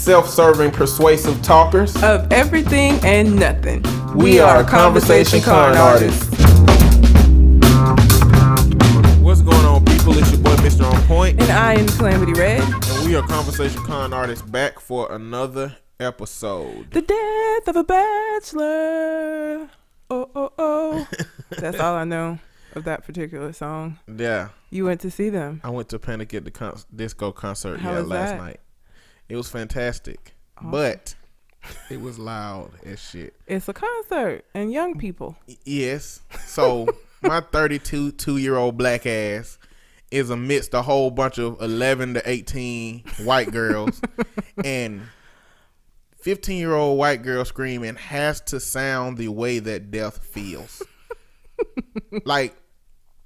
self-serving, persuasive talkers of everything and nothing. We are Conversation Con Artists. What's going on, people? It's your boy, Mr. On Point. And I am Calamity Red. And we are Conversation Con Artists, back for another episode. The death of a bachelor. Oh, oh, oh. That's all I know of that particular song. Yeah. You went to see them. I went to Panic at the Disco concert How was last that? night. It was fantastic. Awesome. But it was loud as shit. It's a concert and young people. Yes. So my 32-year-old black ass is amidst a whole bunch of 11 to 18 white girls, and 15-year-old white girl screaming has to sound the way that death feels. Like,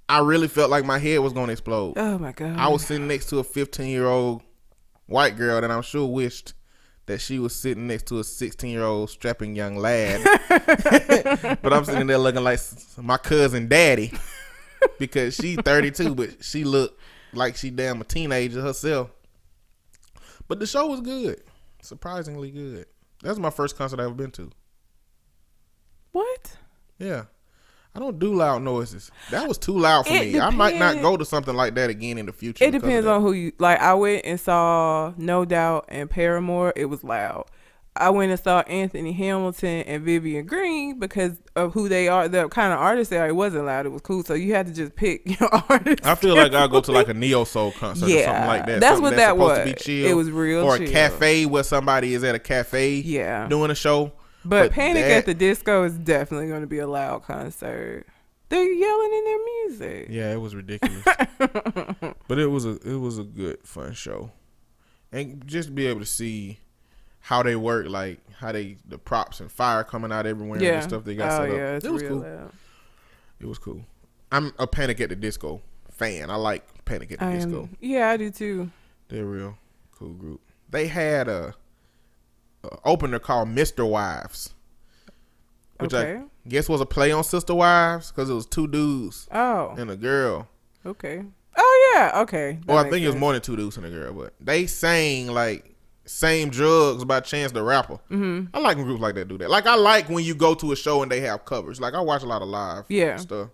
I really felt like my head was going to explode. Oh my God. I was sitting next to a 15-year-old white girl that I'm sure wished that she was sitting next to a 16-year-old strapping young lad. But I'm sitting there looking like my cousin daddy, because she 32, but she looked like she damn a teenager herself. But the show was good. Surprisingly good. That's my first concert I've ever been to. What? Yeah. I don't do loud noises. That was too loud for me. I might not go to something like that again in the future. It depends on who you like. I went and saw No Doubt and Paramore. It was loud. I went and saw Anthony Hamilton and Vivian Green because of who they are, the kind of artists they are. It wasn't loud. It was cool. So you had to just pick your artist. I feel like I'll go to like a neo soul concert or something like that. That's something what that was. To be chill, it was real or chill. a cafe where somebody is at a cafe doing a show. But Panic at the Disco is definitely going to be a loud concert. They're yelling in their music. Yeah, it was ridiculous. But it was a good, fun show. And just be able to see how they work, like how the props and fire coming out everywhere and the stuff they got set up. Yeah, it was cool. Loud. It was cool. I'm a Panic at the Disco fan. I like Panic at the Disco. Yeah, I do too. They're a real cool group. They had a opener called Mr. Wives, which I guess was a play on Sister Wives, because it was two dudes and a girl. Okay. Oh yeah. Okay. Or I think it was more than two dudes and a girl, but they sang like Same Drugs by Chance the Rapper. I like when groups like that do that. Like, I like when you go to a show and they have covers. Like, I watch a lot of live stuff.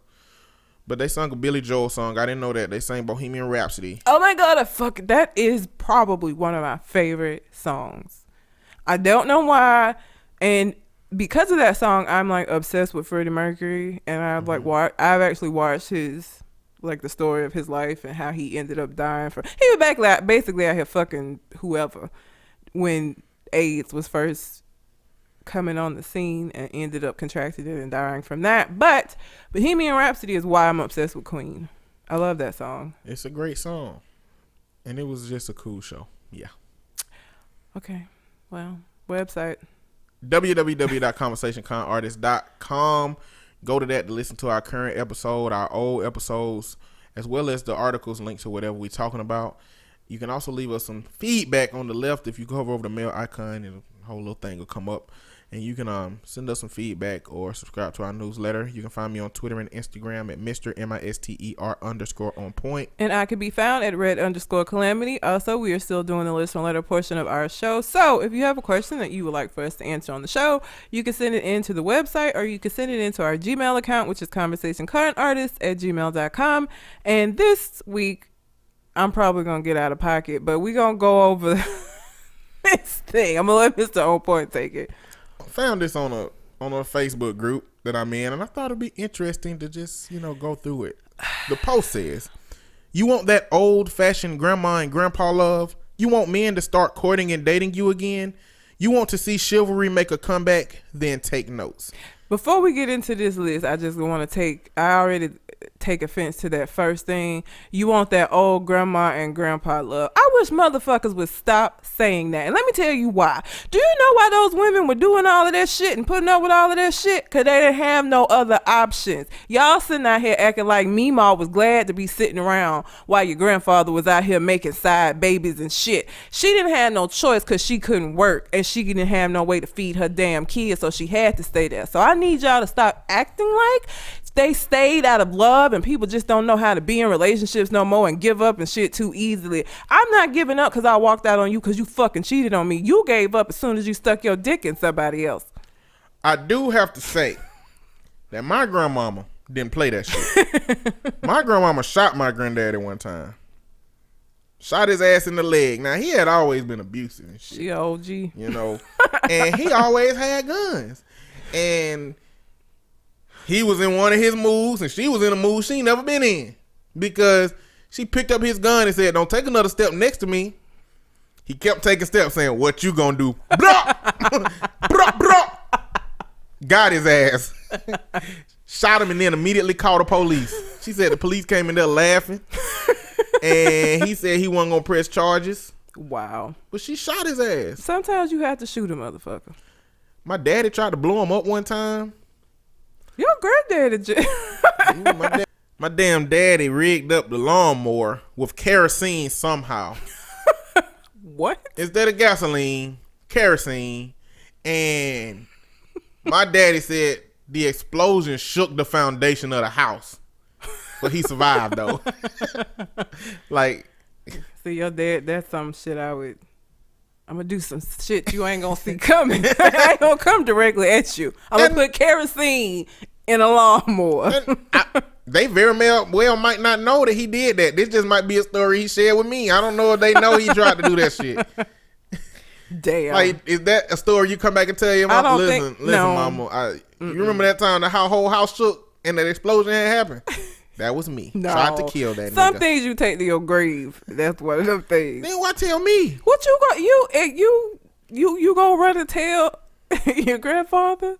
But they sung a Billy Joel song. I didn't know that. They sang Bohemian Rhapsody. Oh my God, that is probably one of my favorite songs. I don't know why, and because of that song, I'm like obsessed with Freddie Mercury, and I've I've actually watched his, like, the story of his life and how he ended up dying he was basically out here fucking whoever when AIDS was first coming on the scene, and ended up contracting it and dying from that. But Bohemian Rhapsody is why I'm obsessed with Queen. I love that song. It's a great song, and it was just a cool show. Yeah. Okay. Well, website www.conversationconartist.com. Go to that to listen to our current episode, our old episodes, as well as the articles linked to whatever we're talking about. You can also leave us some feedback on the left. If you hover over the mail icon, and a whole little thing will come up, and you can send us some feedback or subscribe to our newsletter. You can find me on Twitter and Instagram at Mr. MISTER_on point. And I can be found at Red_Calamity. Also, we are still doing the listener letter portion of our show. So if you have a question that you would like for us to answer on the show, you can send it into the website, or you can send it into our Gmail account, which is conversationcurrentartist@gmail.com. And this week, I'm probably going to get out of pocket, but we're going to go over this thing. I'm going to let Mr. On Point take it. I found this on a Facebook group that I'm in, and I thought it'd be interesting to just, go through it. The post says, you want that old-fashioned grandma and grandpa love? You want men to start courting and dating you again? You want to see chivalry make a comeback? Then take notes. Before we get into this list, I just want to I already take offense to that first thing. You want that old grandma and grandpa love. I wish motherfuckers would stop saying that. And let me tell you why. Do you know why those women were doing all of that shit and putting up with all of that shit? Because they didn't have no other options. Y'all sitting out here acting like Meemaw was glad to be sitting around while your grandfather was out here making side babies and shit. She didn't have no choice because she couldn't work, and she didn't have no way to feed her damn kids, so she had to stay there. So I need y'all to stop acting like they stayed out of love love and people just don't know how to be in relationships no more and give up and shit too easily. I'm not giving up because I walked out on you because you fucking cheated on me. You gave up as soon as you stuck your dick in somebody else. I do have to say that my grandmama didn't play that shit. My grandmama shot my granddaddy one time. Shot his ass in the leg. Now, he had always been abusive and shit. She a OG. You know. And he always had guns. And he was in one of his moves, and she was in a move she never been in. Because she picked up his gun and said, don't take another step next to me. He kept taking steps saying, what you gonna do? Blah! Blah, blah! Got his ass. Shot him and then immediately called the police. She said the police came in there laughing. And he said he wasn't gonna press charges. Wow. But she shot his ass. Sometimes you have to shoot a motherfucker. My daddy tried to blow him up one time. Your granddaddy. My damn daddy rigged up the lawnmower with kerosene somehow. What? Instead of gasoline, kerosene. And my daddy said the explosion shook the foundation of the house. But he survived though. Like, see, your dad, that's some shit I'm gonna do some shit you ain't gonna see coming. I ain't gonna come directly at you. I'm gonna put kerosene in a lawnmower. They very well might not know that he did that. This just might be a story he shared with me. I don't know if they know he tried to do that shit. Damn. Like, is that a story you come back and tell your mom? Listen, no. Mama. You remember that time the whole house shook and that explosion had happened? That was me. No. Tried to kill that Some nigga. things you take to your grave. That's one of them things. Then why tell me? What you you gonna run and tell your grandfather?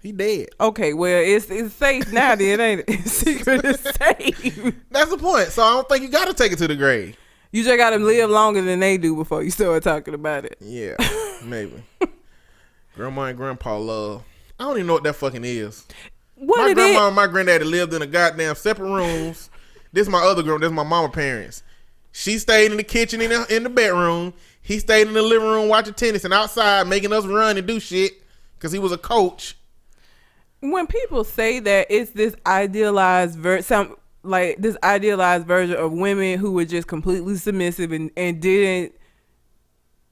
He dead. Okay, well it's safe now then, ain't it? Secret is safe. That's the point. So I don't think you gotta take it to the grave. You just gotta live longer than they do before you start talking about it. Yeah, maybe. Grandma and grandpa love. I don't even know what that fucking is. My grandma and my granddaddy lived in a goddamn separate rooms. This is my other girl. This is my mama parents. She stayed in the kitchen in the bedroom. He stayed in the living room watching tennis and outside making us run and do shit because he was a coach. When people say that, it's this idealized version of women who were just completely submissive and didn't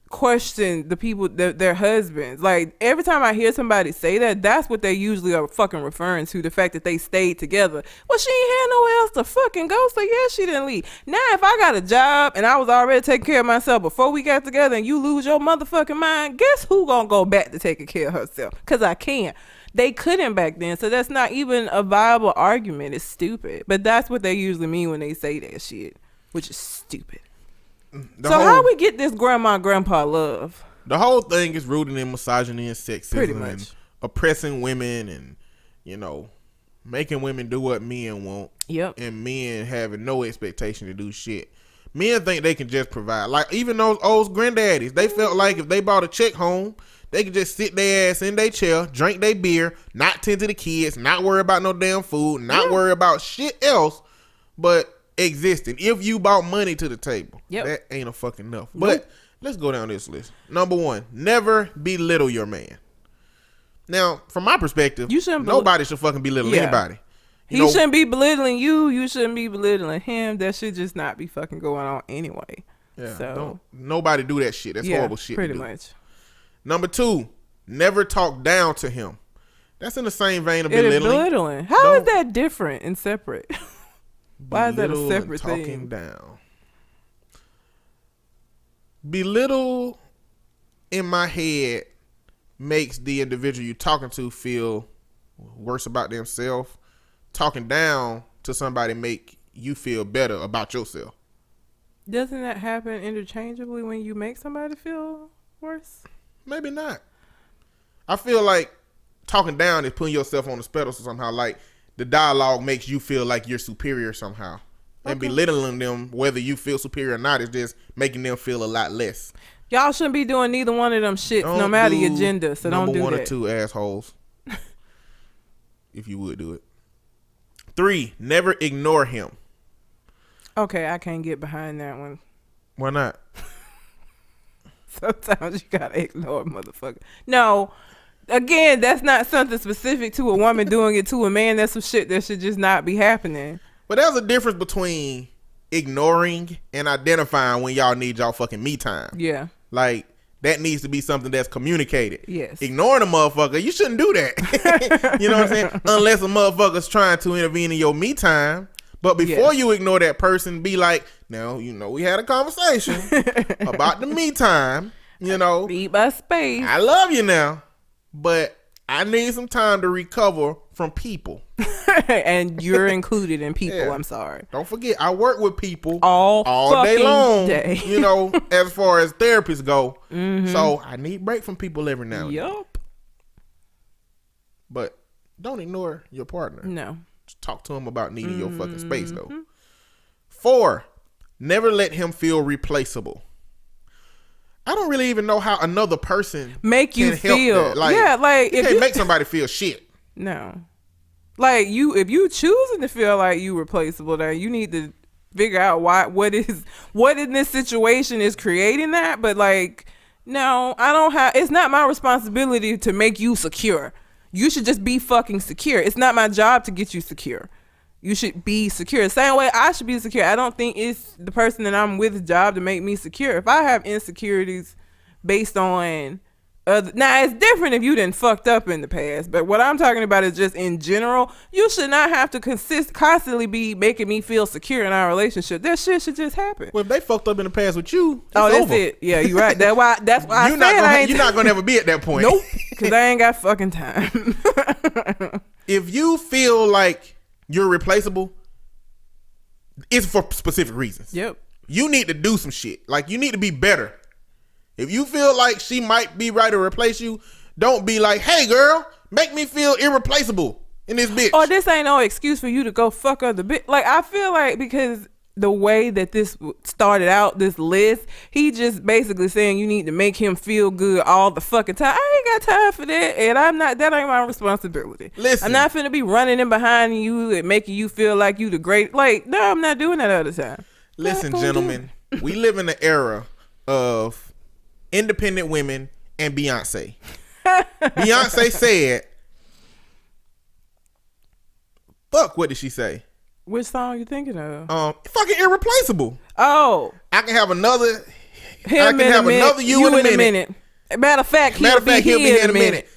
question the people, their husbands. Like, every time I hear somebody say that, that's what they usually are fucking referring to, the fact that they stayed together. Well, she ain't had nowhere else to fucking go, so yeah, she didn't leave. Now, if I got a job and I was already taking care of myself before we got together and you lose your motherfucking mind, guess who gonna go back to taking care of herself? Because I can't. They couldn't back then, so that's not even a viable argument. It's stupid. But that's what they usually mean when they say that shit, which is stupid. How we get this grandma grandpa love? The whole thing is rooted in misogyny and sexism. Pretty much. And oppressing women and, you know, making women do what men want. Yep. And men having no expectation to do shit. Men think they can just provide. Like, even those old granddaddies, they felt like if they brought a check home, they could just sit their ass in their chair, drink their beer, not tend to the kids, not worry about no damn food, not worry about shit else, but existing. If you brought money to the table, that ain't a fucking enough. Nope. But let's go down this list. Number 1, never belittle your man. Now, from my perspective, nobody should fucking belittle anybody. He shouldn't be belittling you. You shouldn't be belittling him. That should just not be fucking going on anyway. Yeah, so nobody do that shit. That's horrible shit. Pretty much. Number 2, never talk down to him. That's in the same vein of belittling. How is that different and separate? Why is that a separate talking thing? Down. Belittle in my head makes the individual you're talking to feel worse about themselves. Talking down to somebody make you feel better about yourself. Doesn't that happen interchangeably when you make somebody feel worse? Maybe not. I feel like talking down is putting yourself on the pedestal somehow. Like, the dialogue makes you feel like you're superior somehow. And belittling them, whether you feel superior or not, is just making them feel a lot less. Y'all shouldn't be doing neither one of them shits, no matter your gender. So don't do that. Number 1 or 2, assholes. If you would do it. 3, never ignore him. Okay, I can't get behind that one. Why not? Sometimes you gotta ignore a motherfucker. No, again, that's not something specific to a woman doing it to a man. That's some shit that should just not be happening. But there's a difference between ignoring and identifying when y'all need y'all fucking me time. Yeah. Like, that needs to be something that's communicated. Yes. Ignoring a motherfucker, you shouldn't do that. You know what I'm saying? Unless a motherfucker's trying to intervene in your me time. But before you ignore that person, be like, now, you know, we had a conversation about the me time. You know, leave my space. I love you now, but I need some time to recover from people. And you're included in people. Yeah. I'm sorry. Don't forget, I work with people all day long. Day. You know, as far as therapists go. Mm-hmm. So I need break from people every now and then. But don't ignore your partner. No. Just talk to him about needing your fucking space, though. 4, never let him feel replaceable. I don't really even know how another person make you feel. Like, yeah, like you can't make somebody feel shit. No, like if you choosing to feel like you replaceable, then you need to figure out what in this situation is creating that. But like, no, I don't have. It's not my responsibility to make you secure. You should just be fucking secure. It's not my job to get you secure. You should be secure. Same way I should be secure. I don't think it's the person that I'm with's job to make me secure. If I have insecurities based on now it's different if you done fucked up in the past, but what I'm talking about is just in general, you should not have to constantly be making me feel secure in our relationship. That shit should just happen. Well, if they fucked up in the past with you, that's over. It. Yeah, you're right. That's why you're not gonna ever be at that point. Nope, because I ain't got fucking time. If you feel like you're replaceable, it's for specific reasons. Yep. You need to do some shit. Like, you need to be better. If you feel like she might be right to replace you, don't be like, hey girl, make me feel irreplaceable in this bitch. Or this ain't no excuse for you to go fuck other bitch. Like, I feel like because the way that this started out, this list, he just basically saying you need to make him feel good all the fucking time. I ain't got time for that, and that ain't my responsibility. Listen, I'm not finna be running in behind you and making you feel like you the great. Like, no, I'm not doing that all the time. Listen, gentlemen, we live in an era of independent women and Beyonce. Beyonce said, fuck, what did she say? Which song you thinking of? Fucking irreplaceable. Oh, I can have another. Another you in a minute. Matter of fact, he'll be here in a minute.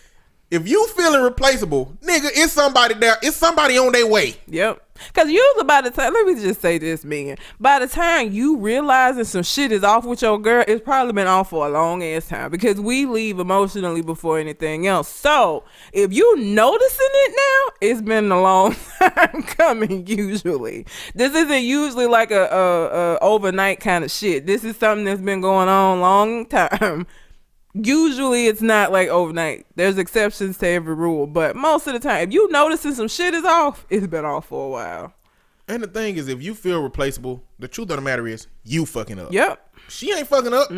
If you feel irreplaceable, nigga, it's somebody there. It's somebody on their way. Yep. Because usually by the time, let me just say this, Megan. By the time you realizing some shit is off with your girl, it's probably been off for a long ass time. Because we leave emotionally before anything else. So if you noticing it now, it's been a long time coming. Usually, this isn't usually like a overnight kind of shit. This is something that's been going on long time. Usually it's not like overnight. There's exceptions to every rule, but most of the time, if you noticing some shit is off, it's been off for a while. And the thing is, if you feel replaceable, the truth of the matter is you fucking up. Yep. She ain't fucking up.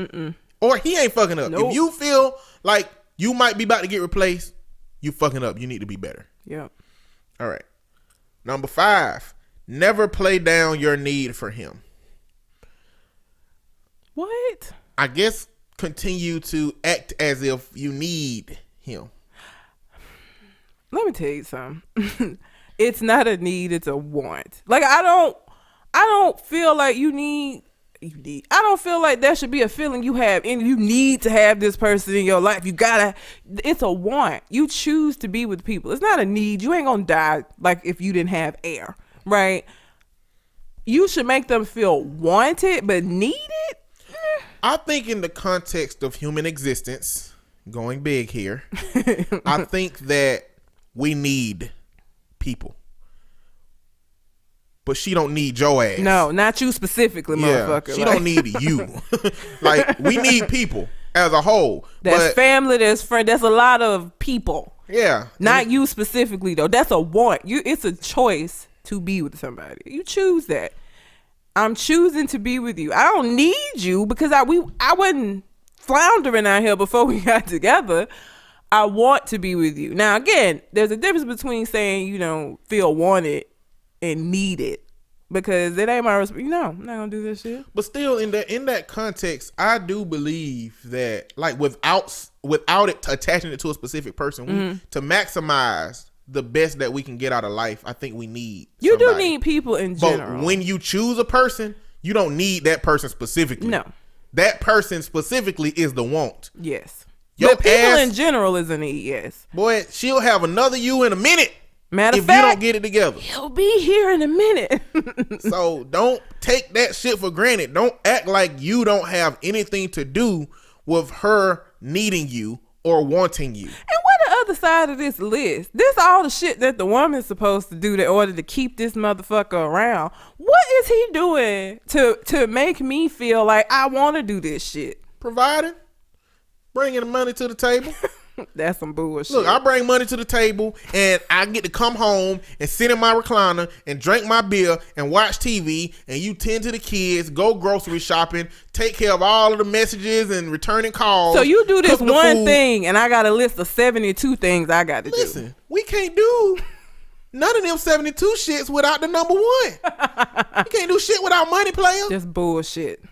Or he ain't fucking up. Nope. If you feel like you might be about to get replaced, you fucking up. You need to be better. Yep. All right. Number 5, never play down your need for him. What? I guess continue to act as if you need him. Let me tell you something. It's not a need, it's a want. Like, I don't feel like you need. I don't feel like that should be a feeling you have, and you need to have this person in your life. It's a want. You choose to be with people. It's not a need. You ain't gonna die like if you didn't have air, right? You should make them feel wanted, but needed. I think in the context of human existence, going big here, I think that we need people. But she don't need your ass. No, not you specifically, motherfucker. She don't need you. Like, we need people as a whole. That's family, there's friend, there's a lot of people. Yeah. Not you specifically though. That's a want. It's a choice to be with somebody. You choose that. I'm choosing to be with you. I don't need you because I wasn't floundering out here before we got together. I want to be with you. Now, again, there's a difference between saying you don't feel wanted and needed. because it ain't my responsibility. No, I'm not gonna do this shit. But still, in that context, I do believe that, like, without it attaching it to a specific person, to maximize the best that we can get out of life, I think we need. You somebody. do need people in general. But when you choose a person, you don't need that person specifically. No, that person specifically is the want. Yes. Your but people ass, in general is a need. Yes. Boy, she'll have another you in a minute. Matter if of fact, you don't get it together, he'll be here in a minute. So don't take that shit for granted. Don't act like you don't have anything to do with her needing you or wanting you. And what the other side of this list? This all the shit that the woman's supposed to do in order to keep this motherfucker around. What is he doing to make me feel like I want to do this shit? Providing, bringing the money to the table. That's some bullshit. Look, I bring money to the table and I get to come home and sit in my recliner and drink my beer and watch TV, and you tend to the kids, go grocery shopping, take care of all of the messages and returning calls. So you do this one food. thing and I got a list of 72 things I got to do. Listen, we can't do none of them 72 shits without the number one. You can't do shit without money, player. Just bullshit.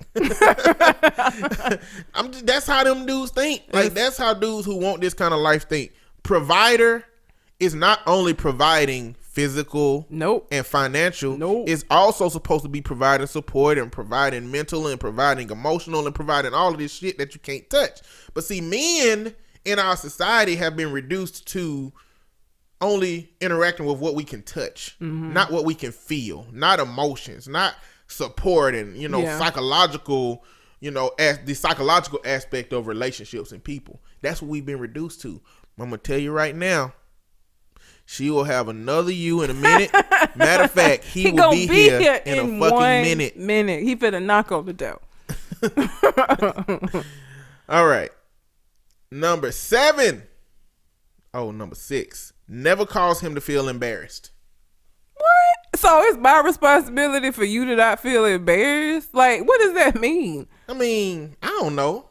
That's how them dudes think. Like, that's how dudes who want this kind of life think. Provider is not only providing physical and financial. It's also supposed to be providing support and providing mental and providing emotional and providing all of this shit that you can't touch. But see, men in our society have been reduced to only interacting with what we can touch, not what we can feel, not emotions, not support and, psychological, as the psychological aspect of relationships and people. That's what we've been reduced to. I'm going to tell you right now, she will have another you in a minute. Matter of fact, he will be here in a fucking minute. He finna knock on the door. All right. Number 7. Oh, number 6. Never cause him to feel embarrassed. What? So it's my responsibility for you to not feel embarrassed? Like, what does that mean? I mean, I don't know.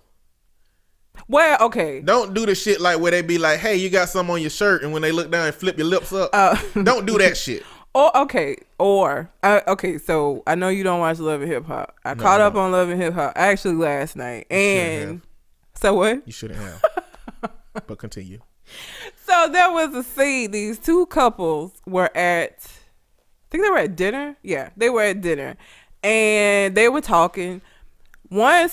Well, okay. Don't do the shit like where they be like, hey, you got some on your shirt, and when they look down and flip your lips up. Don't do that shit. Okay, so I know you don't watch Love and Hip Hop. I caught up on Love and Hip Hop actually last night. And so what? You shouldn't have. But continue. So there was a scene. These two couples were I think they were at dinner. Yeah, they were at dinner. And they were talking. One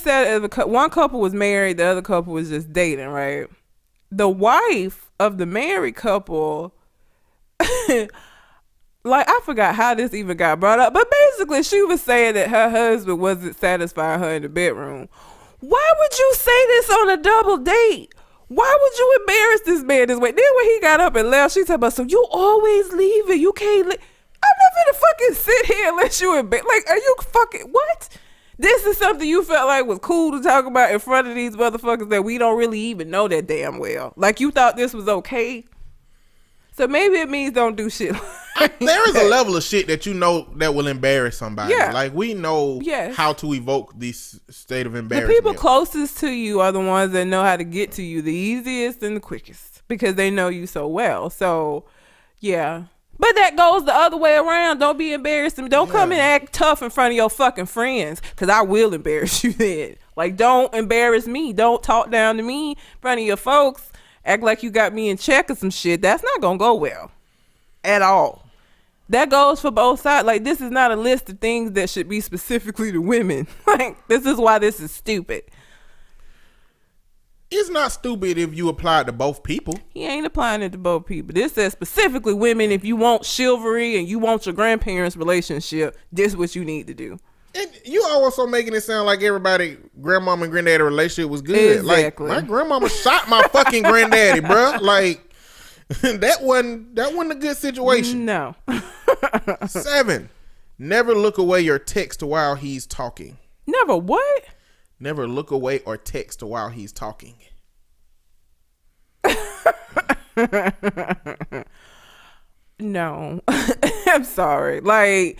couple was married. The other couple was just dating, right? The wife of the married couple, like, I forgot how this even got brought up. But basically, she was saying that her husband wasn't satisfying her in the bedroom. Why would you say this on a double date? Why would you embarrass this man this way? Then when he got up and left, she talking about, so you always leave it. You can't leave. I'm not gonna fucking sit here and let you embarrass. Like, are you fucking, what? This is something you felt like was cool to talk about in front of these motherfuckers that we don't really even know that damn well. Like, you thought this was okay? So maybe it means don't do shit like there is a level of shit that you know that will embarrass somebody. Yeah. Like, we know how to evoke this state of embarrassment. The people closest to you are the ones that know how to get to you the easiest and the quickest because they know you so well. So, yeah. But that goes the other way around. Don't be embarrassed. Don't come and act tough in front of your fucking friends because I will embarrass you then. Like, don't embarrass me. Don't talk down to me in front of your folks. Act like you got me in check or some shit. That's not going to go well at all. That goes for both sides. Like, this is not a list of things that should be specifically to women. Like, this is why this is stupid. It's not stupid if you apply it to both people. He ain't applying it to both people. This says specifically women, if you want chivalry and you want your grandparents' relationship, this is what you need to do. And you also making it sound like everybody, grandmama and granddaddy relationship was good. Exactly. Like, my grandmama shot my fucking granddaddy, bro. Like, that wasn't a good situation. No. 7, never look away or text while he's talking. Never what? Never look away or text while he's talking. No. I'm sorry. Like,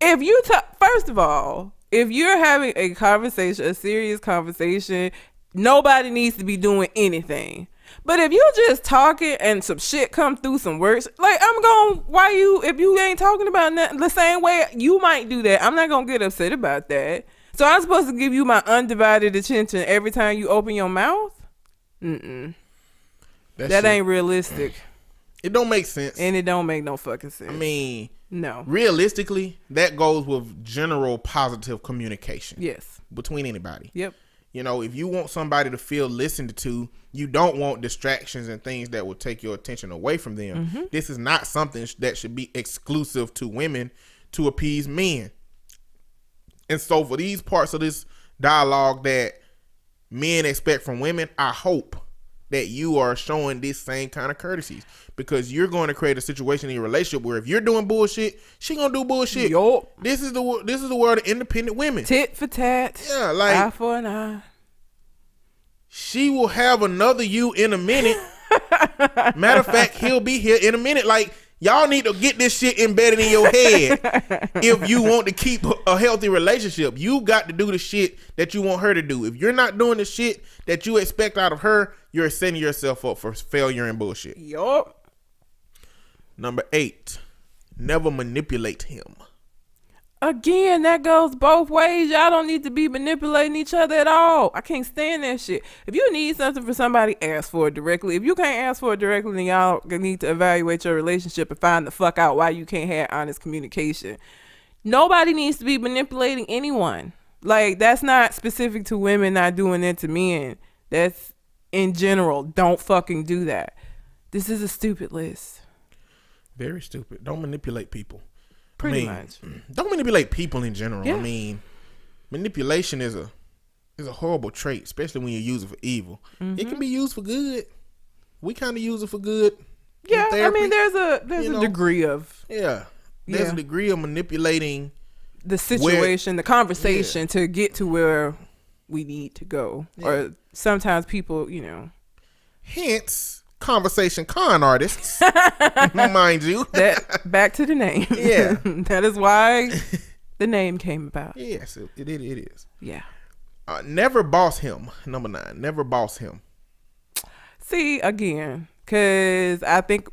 if you first of all, if you're having a conversation, a serious conversation, nobody needs to be doing anything. But if you just talking and some shit come through some words, like if you ain't talking about nothing the same way you might do that, I'm not gonna get upset about that. So I'm supposed to give you my undivided attention every time you open your mouth? That ain't realistic. It don't make sense. And it don't make no fucking sense. I mean, no. Realistically, that goes with general positive communication. Yes. Between anybody. Yep. You know, if you want somebody to feel listened to, you don't want distractions and things that will take your attention away from them. Mm-hmm. This is not something that should be exclusive to women to appease men. And so for these parts of this dialogue that men expect from women, I hope that you are showing this same kind of courtesies, because you're going to create a situation in your relationship where if you're doing bullshit, she gonna do bullshit. Yup. This is the world of independent women. Tit for tat. Yeah, like eye for an eye. She will have another you in a minute. Matter of fact, he'll be here in a minute. Like, y'all need to get this shit embedded in your head. If you want to keep a healthy relationship, you got to do the shit that you want her to do. If you're not doing the shit that you expect out of her, you're setting yourself up for failure and bullshit. Yup. Number 8, never manipulate him. Again, that goes both ways. Y'all don't need to be manipulating each other at all. I can't stand that shit. If you need something from somebody, ask for it directly. If you can't ask for it directly, then y'all need to evaluate your relationship and find the fuck out why you can't have honest communication. Nobody needs to be manipulating anyone. Like, that's not specific to women not doing it to men. That's in general. Don't fucking do that. This is a stupid list. Very stupid. Don't manipulate people. Pretty much. Don't manipulate people in general. Yeah. I mean, manipulation is a horrible trait, especially when you use it for evil. Mm-hmm. It can be used for good. We kind of use it for good. Yeah, I mean, there's a degree of there's a degree of manipulating the situation, the conversation to get to where we need to go. Yeah. Or sometimes people, hence conversation con artists, mind you. That back to the name. Yeah. That is why the name came about. Yes, it is. Yeah. Never boss him. Number 9. Never boss him. See, again, because I think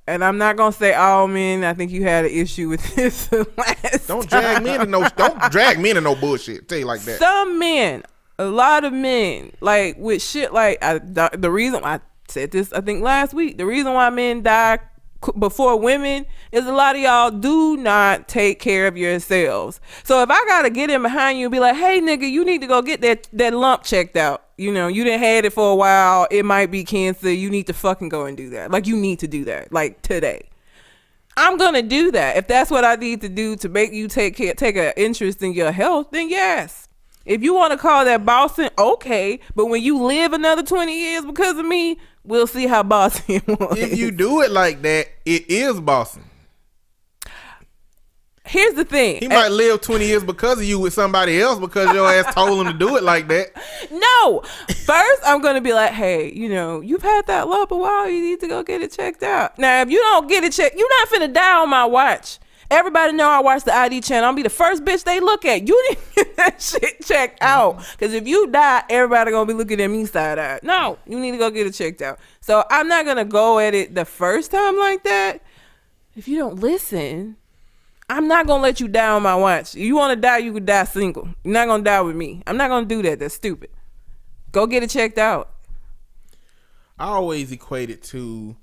and I'm not gonna say all men. I think you had an issue with this last. Don't drag me into no bullshit. Tell you like that. Some men, a lot of men, like with shit like the reason I said this, I think last week, the reason why men die before women is a lot of y'all do not take care of yourselves. So if I gotta get in behind you and be like, hey nigga, you need to go get that lump checked out. You done had it for a while. It might be cancer. You need to fucking go and do that. Like, you need to do that. Like, today. I'm gonna do that. If that's what I need to do to make you take an interest in your health, then yes. If you want to call that bossing, okay. But when you live another 20 years because of me, we'll see how bossy it was. If you do it like that, it is bossing. Here's the thing. He might live 20 years because of you with somebody else because your ass told him to do it like that. No. First, I'm going to be like, hey, you've had that lump a while. You need to go get it checked out. Now, if you don't get it checked, you're not finna die on my watch. Everybody know I watch the ID channel. I'll be the first bitch they look at. You need to get that shit checked out. Because if you die, everybody going to be looking at me side-eyed. No, you need to go get it checked out. So I'm not going to go at it the first time like that. If you don't listen, I'm not going to let you die on my watch. If you want to die, you could die single. You're not going to die with me. I'm not going to do that. That's stupid. Go get it checked out. I always equate it to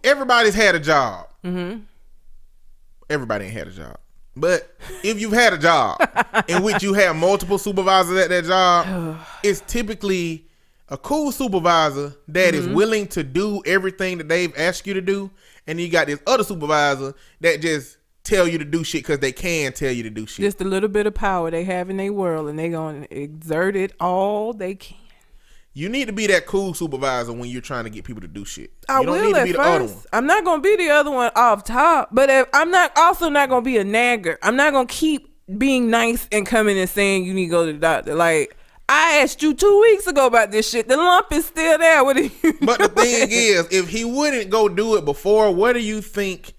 everybody's had a job. Mm-hmm. Everybody ain't had a job. But if you've had a job in which you have multiple supervisors at that job, it's typically a cool supervisor that is willing to do everything that they've asked you to do. And you got this other supervisor that just tell you to do shit because they can tell you to do shit. Just a little bit of power they have in their world, and they going to exert it all they can. You need to be that cool supervisor when you're trying to get people to do shit. You don't need to be the other one. I'm not going to be the other one off top, but I'm not going to be a nagger. I'm not going to keep being nice and coming and saying you need to go to the doctor. Like, I asked you 2 weeks ago about this shit. The lump is still there. What are you But the thing is, if he wouldn't go do it before, what do you think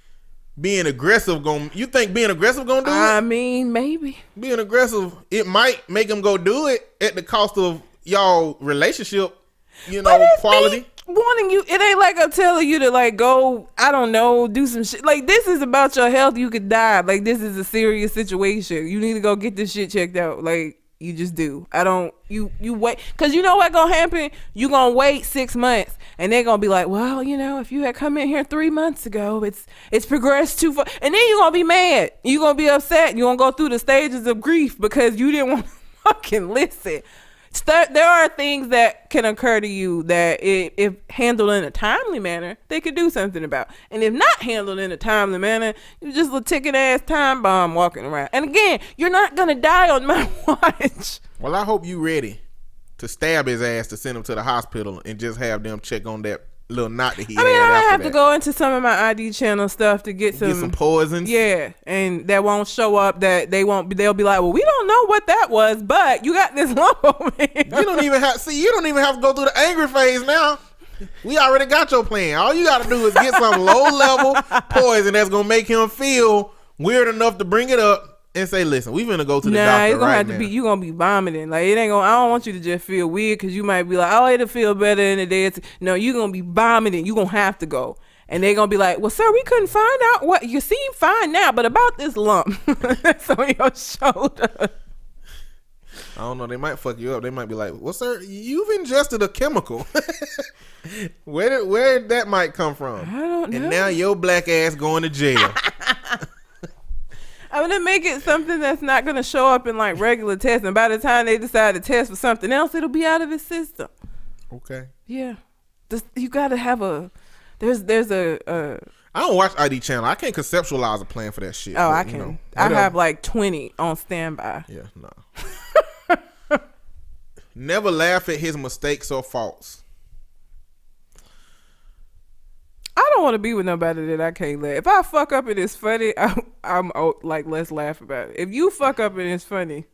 being aggressive you think being aggressive gonna do it? I mean, maybe. Being aggressive, it might make him go do it at the cost of y'all relationship. quality. Wanting you, it ain't like I'm telling you to like go, I don't know, do some shit. Like, this is about your health. You could die. Like, this is a serious situation. You need to go get this shit checked out. Like, you just do. You wait, because you know what gonna happen? You gonna wait 6 months and they're gonna be like, well, if you had come in here 3 months ago, it's progressed too far. And then you're gonna be mad. You're gonna be upset. You're gonna go through the stages of grief because you didn't want to fucking listen. There are things that can occur to you that if handled in a timely manner, they could do something about. And if not handled in a timely manner, you're just a ticking ass time bomb walking around. And again, you're not going to die on my watch. Well, I hope you ready to stab his ass to send him to the hospital and just have them check on that little knot that he had. I have to go into some of my ID channel stuff to get some poisons. Yeah, and that won't show up. That they'll be like, well, we don't know what that was, but you got this lump over here. You don't even have to go through the angry phase now. We already got your plan. All you got to do is get some low level poison that's gonna make him feel weird enough to bring it up and say, listen, we finna go to the doctor it's gonna right have to now. be, you gonna be vomiting. Like, it ain't gonna, I don't want you to just feel weird because you might be like, oh, it'll feel better in a day. No, you're gonna be vomiting. You gonna have to go. And they're gonna be like, well, sir, we couldn't find out what, you seem fine now, but about this lump that's on your shoulder. I don't know, they might fuck you up. They might be like, well, sir, you've ingested a chemical. Where that might come from? I don't know. And now your black ass going to jail. I'm gonna make it something that's not gonna show up in like regular tests, and by the time they decide to test for something else, it'll be out of his system. Okay. Yeah, you gotta have there's a. I don't watch ID channel. I can't conceptualize a plan for that shit. Oh, I can. I have like 20 on standby. Yeah, no. Never laugh at his mistakes or faults. I don't want to be with nobody that I can't laugh. If I fuck up and it's funny, I'm like, let's laugh about it. If you fuck up and it's funny,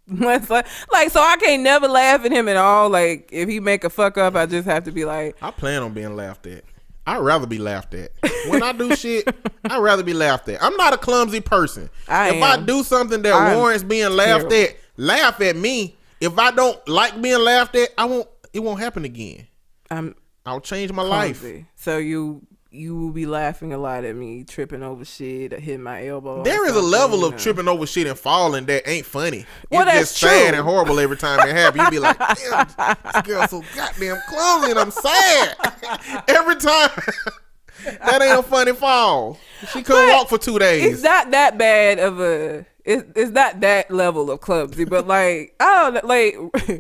let's like so I can't never laugh at him at all. Like, if he make a fuck up, I just have to be like, I plan on being laughed at. I'd rather be laughed at. When I do shit, I'd rather be laughed at. I'm not a clumsy person. If I do something that warrants being laughed at, laugh at me. If I don't like being laughed at, it won't happen again. I'll change my life. So you will be laughing a lot at me tripping over shit or hitting my elbow. There is a level of tripping over shit and falling that ain't funny. Well, it's just sad and horrible every time it happens. You be like, damn, this girl's so goddamn clumsy and I'm sad. Every time. That ain't a funny fall. She couldn't walk for 2 days. It's not that bad of a... It's not that level of clumsy, but like, I don't know, like,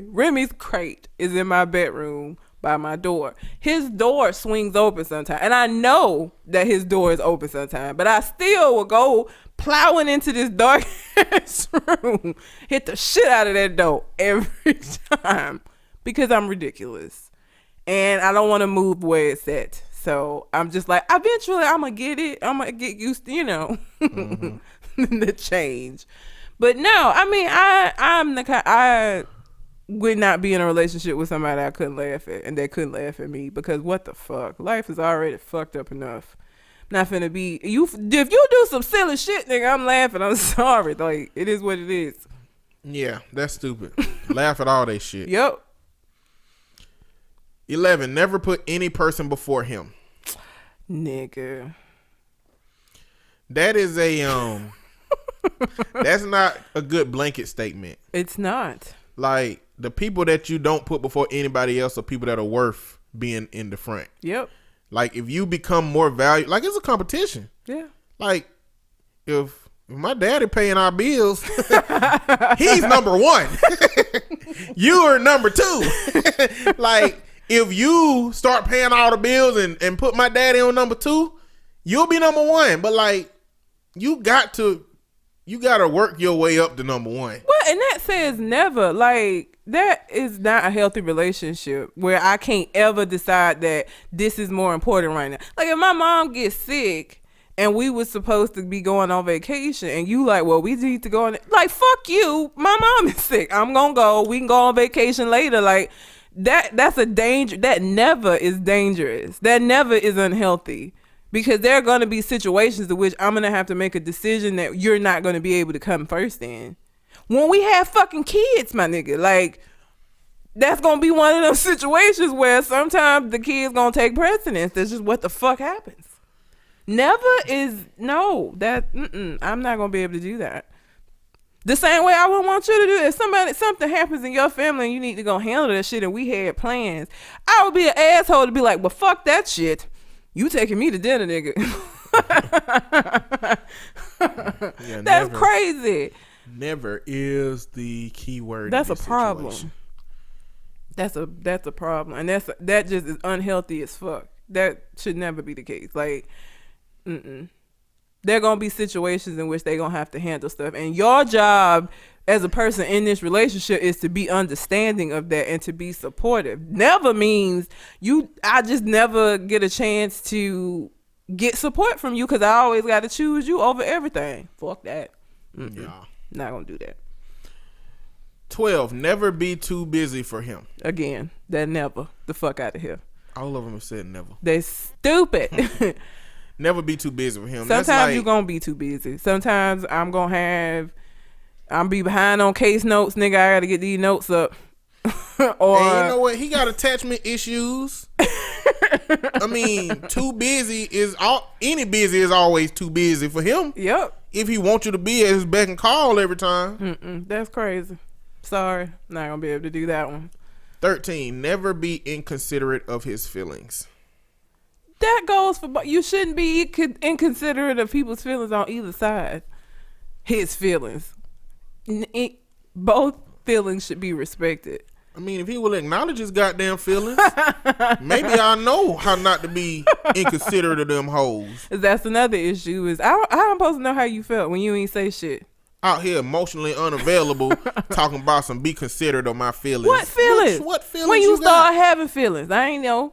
Remy's crate is in my bedroom by my door. His door swings open sometimes, and I know that his door is open sometimes, but I still will go plowing into this dark ass room, hit the shit out of that door every time because I'm ridiculous and I don't want to move where it's at. So I'm just like, eventually I'm gonna get it. I'm gonna get used to, the change. But no, I mean, I'm the kind, I would not be in a relationship with somebody I couldn't laugh at, and they couldn't laugh at me, because what the fuck? Life is already fucked up enough. Not finna be if you do some silly shit, nigga, I'm laughing. I'm sorry. Like, it is what it is. Yeah, that's stupid. Laugh at all they shit. Yep. 11. Never put any person before him. Nigga. That is that's not a good blanket statement. It's not. Like, the people that you don't put before anybody else are people that are worth being in the front. Yep. Like, if you become more valuable, like, it's a competition. Yeah. Like, if my daddy paying our bills, he's number one. You are number two. Like, if you start paying all the bills and put my daddy on number two, you'll be number one. But like, you got to work your way up to number one. Well, and that says never. Like, that is not a healthy relationship where I can't ever decide that this is more important right now. Like, if my mom gets sick and we was supposed to be going on vacation and you like, well, we need to go on. Like, fuck you. My mom is sick. I'm going to go. We can go on vacation later. Like, that's a danger. That never is dangerous. That never is unhealthy, because there are going to be situations in which I'm going to have to make a decision that you're not going to be able to come first in. When we have fucking kids, my nigga, like, that's gonna be one of those situations where sometimes the kid's gonna take precedence. That's just what the fuck happens. Never is no. I'm not gonna be able to do that. The same way I wouldn't want you to do it. If something happens in your family and you need to go handle that shit and we had plans, I would be an asshole to be like, well, fuck that shit. You taking me to dinner, nigga. Yeah, that's crazy. Never is the key word. That's a problem. That's a problem. And that just is unhealthy as fuck. That should never be the case. Like, there gonna be situations in which they gonna have to handle stuff, and your job as a person in this relationship is to be understanding of that and to be supportive. Never means I just never get a chance to get support from you because I always got to choose you over everything. Fuck that. Yeah, not gonna do that. 12. Never be too busy for him. Again, that never. The fuck out of here. All of them have said never. They stupid. Never be too busy for him. Sometimes you're going to be too busy. Sometimes I'm be behind on case notes. Nigga, I got to get these notes up. Or and you know what? He got attachment issues. I mean, too busy any busy is always too busy for him. Yep. If he wants you to be at his beck and call every time. That's crazy. Sorry. Not going to be able to do that one. 13. Never be inconsiderate of his feelings. That goes for, you shouldn't be inconsiderate of people's feelings on either side. His feelings. Both feelings should be respected. I mean, if he will acknowledge his goddamn feelings, maybe I know how not to be inconsiderate of them hoes. That's another issue is I'm supposed to know how you felt when you ain't say shit. Out here emotionally unavailable talking about some be considerate of my feelings. What feelings? What feelings when you start got? having feelings? I ain't know.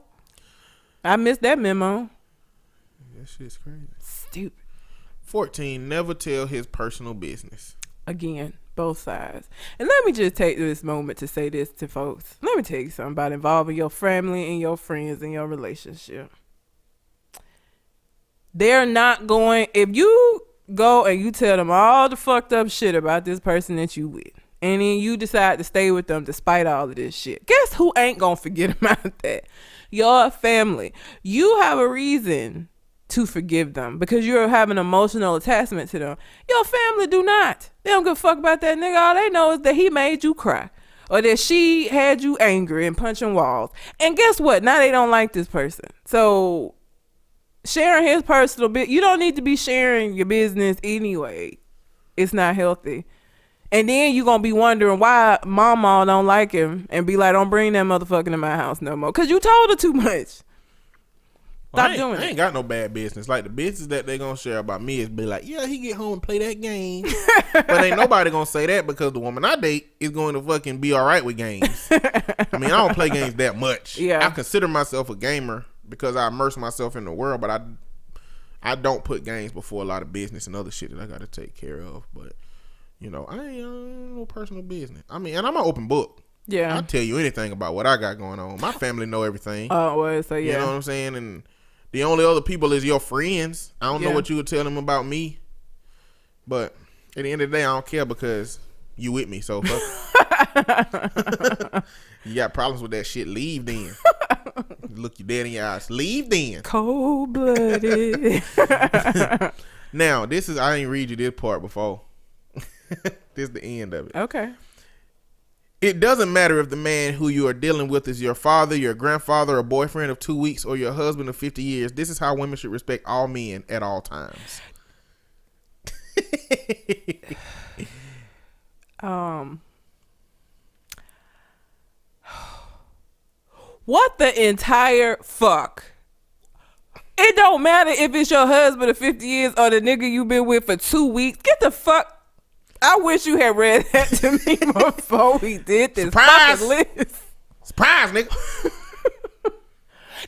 I missed that memo. That shit's crazy. Stupid. 14. Never tell his personal business. Again, both sides. And let me just take this moment to say this to folks. Let me tell you something about involving your family and your friends in your relationship. They're not going, if you go and you tell them all the fucked up shit about this person that you with, and then you decide to stay with them despite all of this shit, guess who ain't gonna forget about that? Your family. You have a reason to forgive them because you have an emotional attachment to them. Your family do not. They don't give a fuck about that nigga. All they know is that he made you cry or that she had you angry and punching walls. And guess what? Now they don't like this person. So sharing his personal bit, you don't need to be sharing your business anyway. It's not healthy. And then you gonna be wondering why mama don't like him and be like, don't bring that motherfucker to my house no more. Cause you told her too much. Stop doing it. I ain't got no bad business. Like the business that they gonna share about me is be like, yeah, he get home and play that game. But ain't nobody gonna say that because the woman I date is going to fucking be all right with games. I mean, I don't play games that much. Yeah. I consider myself a gamer because I immerse myself in the world, but I don't put games before a lot of business and other shit that I gotta take care of. But you know, I ain't no personal business. I mean, and I'm an open book. Yeah. I'll tell you anything about what I got going on. My family know everything. Oh, well, so yeah. You know what I'm saying? And the only other people is your friends. I don't know what you would tell them about me. But at the end of the day, I don't care because you with me. So fuck. You got problems with that shit, leave then. Look you dead in your eyes. Leave then. Cold-blooded. Now, I ain't read you this part before. This is the end of it. Okay. It doesn't matter if the man who you are dealing with is your father, your grandfather, a boyfriend of 2 weeks, or your husband of 50 years. This is how women should respect all men at all times. What the entire fuck? It don't matter if it's your husband of 50 years or the nigga you been with for 2 weeks. Get the fuck. I wish you had read that to me before we did this fucking list. Surprise, nigga.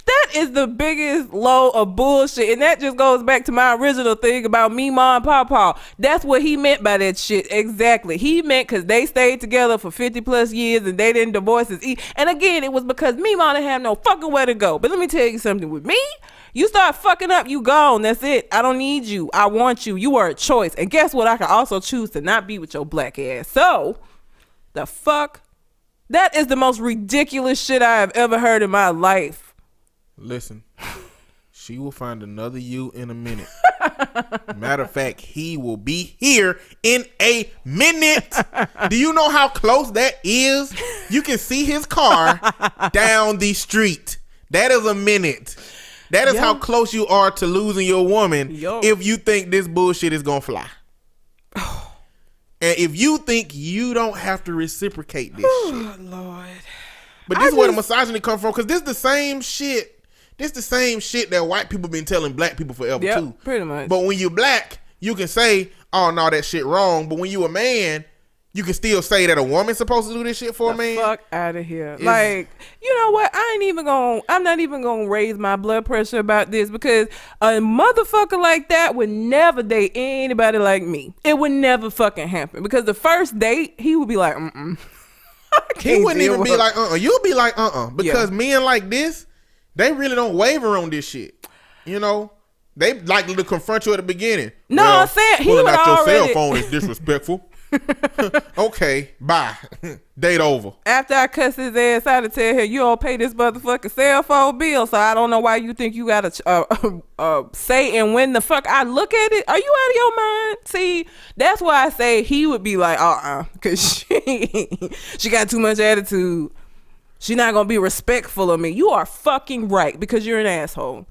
That is the biggest load of bullshit. And that just goes back to my original thing about me, ma, and papa. That's what he meant by that shit. Exactly. He meant because they stayed together for 50 plus years and they didn't divorce his And again, it was because me, ma, didn't have no fucking where to go. But let me tell you something. With me, you start fucking up, you gone. That's it. I don't need you. I want you. You are a choice. And guess what? I can also choose to not be with your black ass. So, the fuck That is the most ridiculous shit I have ever heard in my life. Listen, she will find another you in a minute. Matter of fact, he will be here in a minute. Do you know how close that is? You can see his car down the street. That is a minute. That is how close you are to losing your woman if you think this bullshit is going to fly. And if you think you don't have to reciprocate this shit. Lord. But this is where the misogyny come from, because this is the same shit. This the same shit that white people been telling black people forever too. Pretty much. But when you black, you can say, "Oh no, that shit wrong." But when you a man, you can still say that a woman's supposed to do this shit for a man. Fuck out of here! Like, you know what? I'm not even gonna raise my blood pressure about this, because a motherfucker like that would never date anybody like me. It would never fucking happen, because the first date he would be like, He wouldn't even be like, You'll be like, because men like this, they really don't waver on this shit. You know, they like to confront you at the beginning. No, I'm saying he would out already. your cell phone is disrespectful. Okay, bye. Date over. After I cuss his ass out and tell him, you don't pay this motherfucking cell phone bill, so I don't know why you think you gotta say and when the fuck I look at it. Are you out of your mind? See, that's why I say he would be like, because she got too much attitude. She not gonna be respectful of me. You are fucking right, because you're an asshole.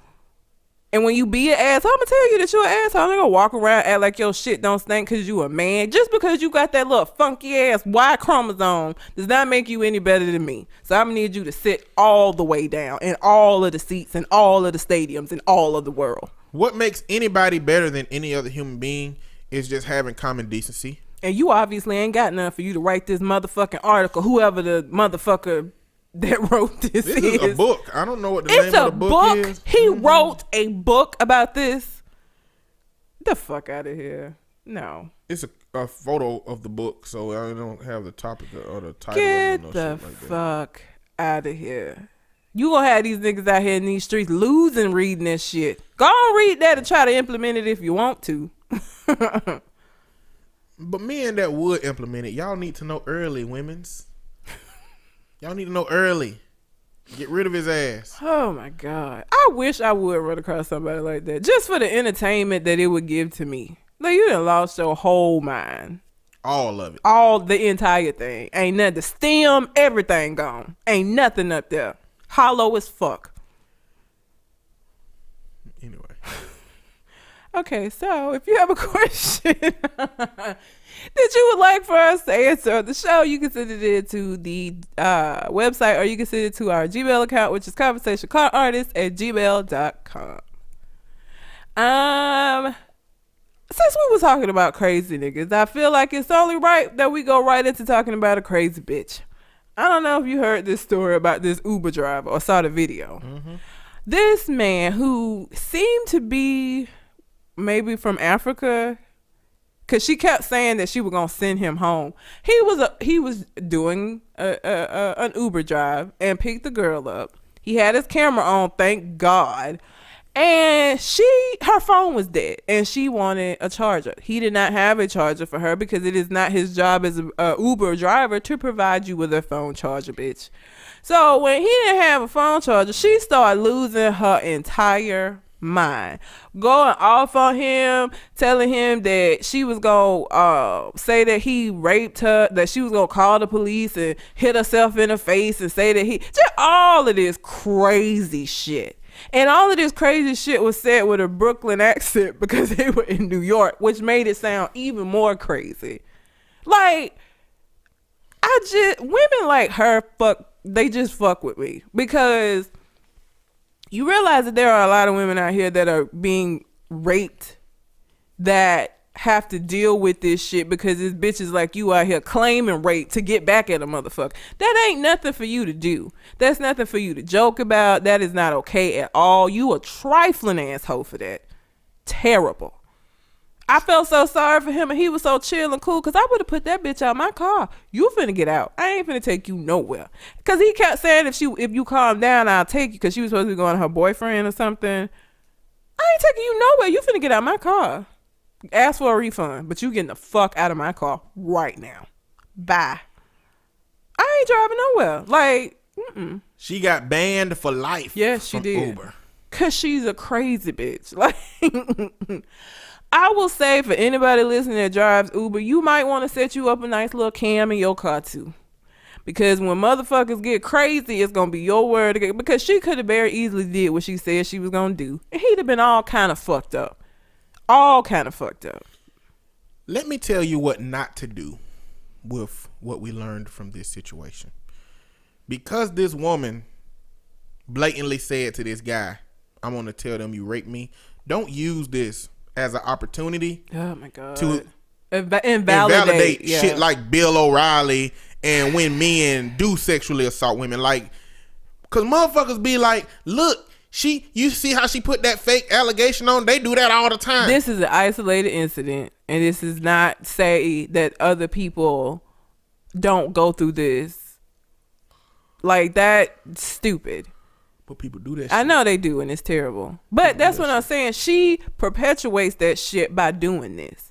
And when you be an asshole, I'm gonna tell you that you're an asshole. I'm not gonna walk around act like your shit don't stink because you a man. Just because you got that little funky ass Y chromosome does not make you any better than me. So I'm gonna need you to sit all the way down in all of the seats and all of the stadiums in all of the world. What makes anybody better than any other human being is just having common decency. And you obviously ain't got nothing for you to write this motherfucking article, whoever the motherfucker that wrote this is a book. I don't know what the name of the book is. He wrote a book about this. The fuck out of here. No. It's a photo of the book, so I don't have the topic or the title. Get the fuck out of here. You gonna have these niggas out here in these streets losing reading this shit. Go on, read that and try to implement it if you want to. But men that would implement it, y'all need to know early, women's. Y'all need to know early. Get rid of his ass. Oh my God. I wish I would run across somebody like that. Just for the entertainment that it would give to me. Like, you done lost your whole mind. All of it. All the entire thing. Ain't nothing. The stem, everything gone. Ain't nothing up there. Hollow as fuck. Anyway. Okay, so if you have a question that you would like for us to answer on the show, you can send it in to the website, or you can send it to our Gmail account, which is conversationcarartist@gmail.com. Since we were talking about crazy niggas, I feel like it's only right that we go right into talking about a crazy bitch. I don't know if you heard this story about this Uber driver or saw the video. Mm-hmm. This man who seemed to be maybe from Africa, because she kept saying that she was gonna send him home. He was doing an Uber drive and picked the girl up. He had his camera on, thank God, and her phone was dead and she wanted a charger. He did not have a charger for her because it is not his job as a Uber driver to provide you with a phone charger, bitch. So when he didn't have a phone charger, she started losing her entire mind, going off on him, telling him that she was gonna say that he raped her, that she was gonna call the police and hit herself in the face and say that just all of this crazy shit. And all of this crazy shit was said with a Brooklyn accent because they were in New York, which made it sound even more crazy. Like, women like her, they just fuck with me, because you realize that there are a lot of women out here that are being raped that have to deal with this shit because it's bitches like you out here claiming rape to get back at a motherfucker. That ain't nothing for you to do. That's nothing for you to joke about. That is not okay at all. You a trifling asshole for that. Terrible. I felt so sorry for him, and he was so chill and cool, because I would have put that bitch out my car. You finna get out. I ain't finna take you nowhere. Because he kept saying if you calm down, I'll take you, because she was supposed to be going to her boyfriend or something. I ain't taking you nowhere. You finna get out my car. Ask for a refund, but you getting the fuck out of my car right now. Bye. I ain't driving nowhere. Like, She got banned for life. Yes, she from did. Uber. Cause she's a crazy bitch. Like, I will say for anybody listening that drives Uber, you might want to set you up a nice little cam in your car too. Because when motherfuckers get crazy, it's gonna be your word again. Because she could have very easily did what she said she was gonna do, and he'd have been all kind of fucked up. All kind of fucked up. Let me tell you what not to do with what we learned from this situation. Because this woman blatantly said to this guy, I'm going to tell them you raped me. Don't use this as an opportunity. Oh my God. To invalidate shit like Bill O'Reilly and when men do sexually assault women. Like, because motherfuckers be like, look, you see how she put that fake allegation on? They do that all the time. This is an isolated incident, and this is not say that other people don't go through this. Like, that stupid. But people do that shit. I know they do, and it's terrible. But that's what I'm saying. She perpetuates that shit by doing this.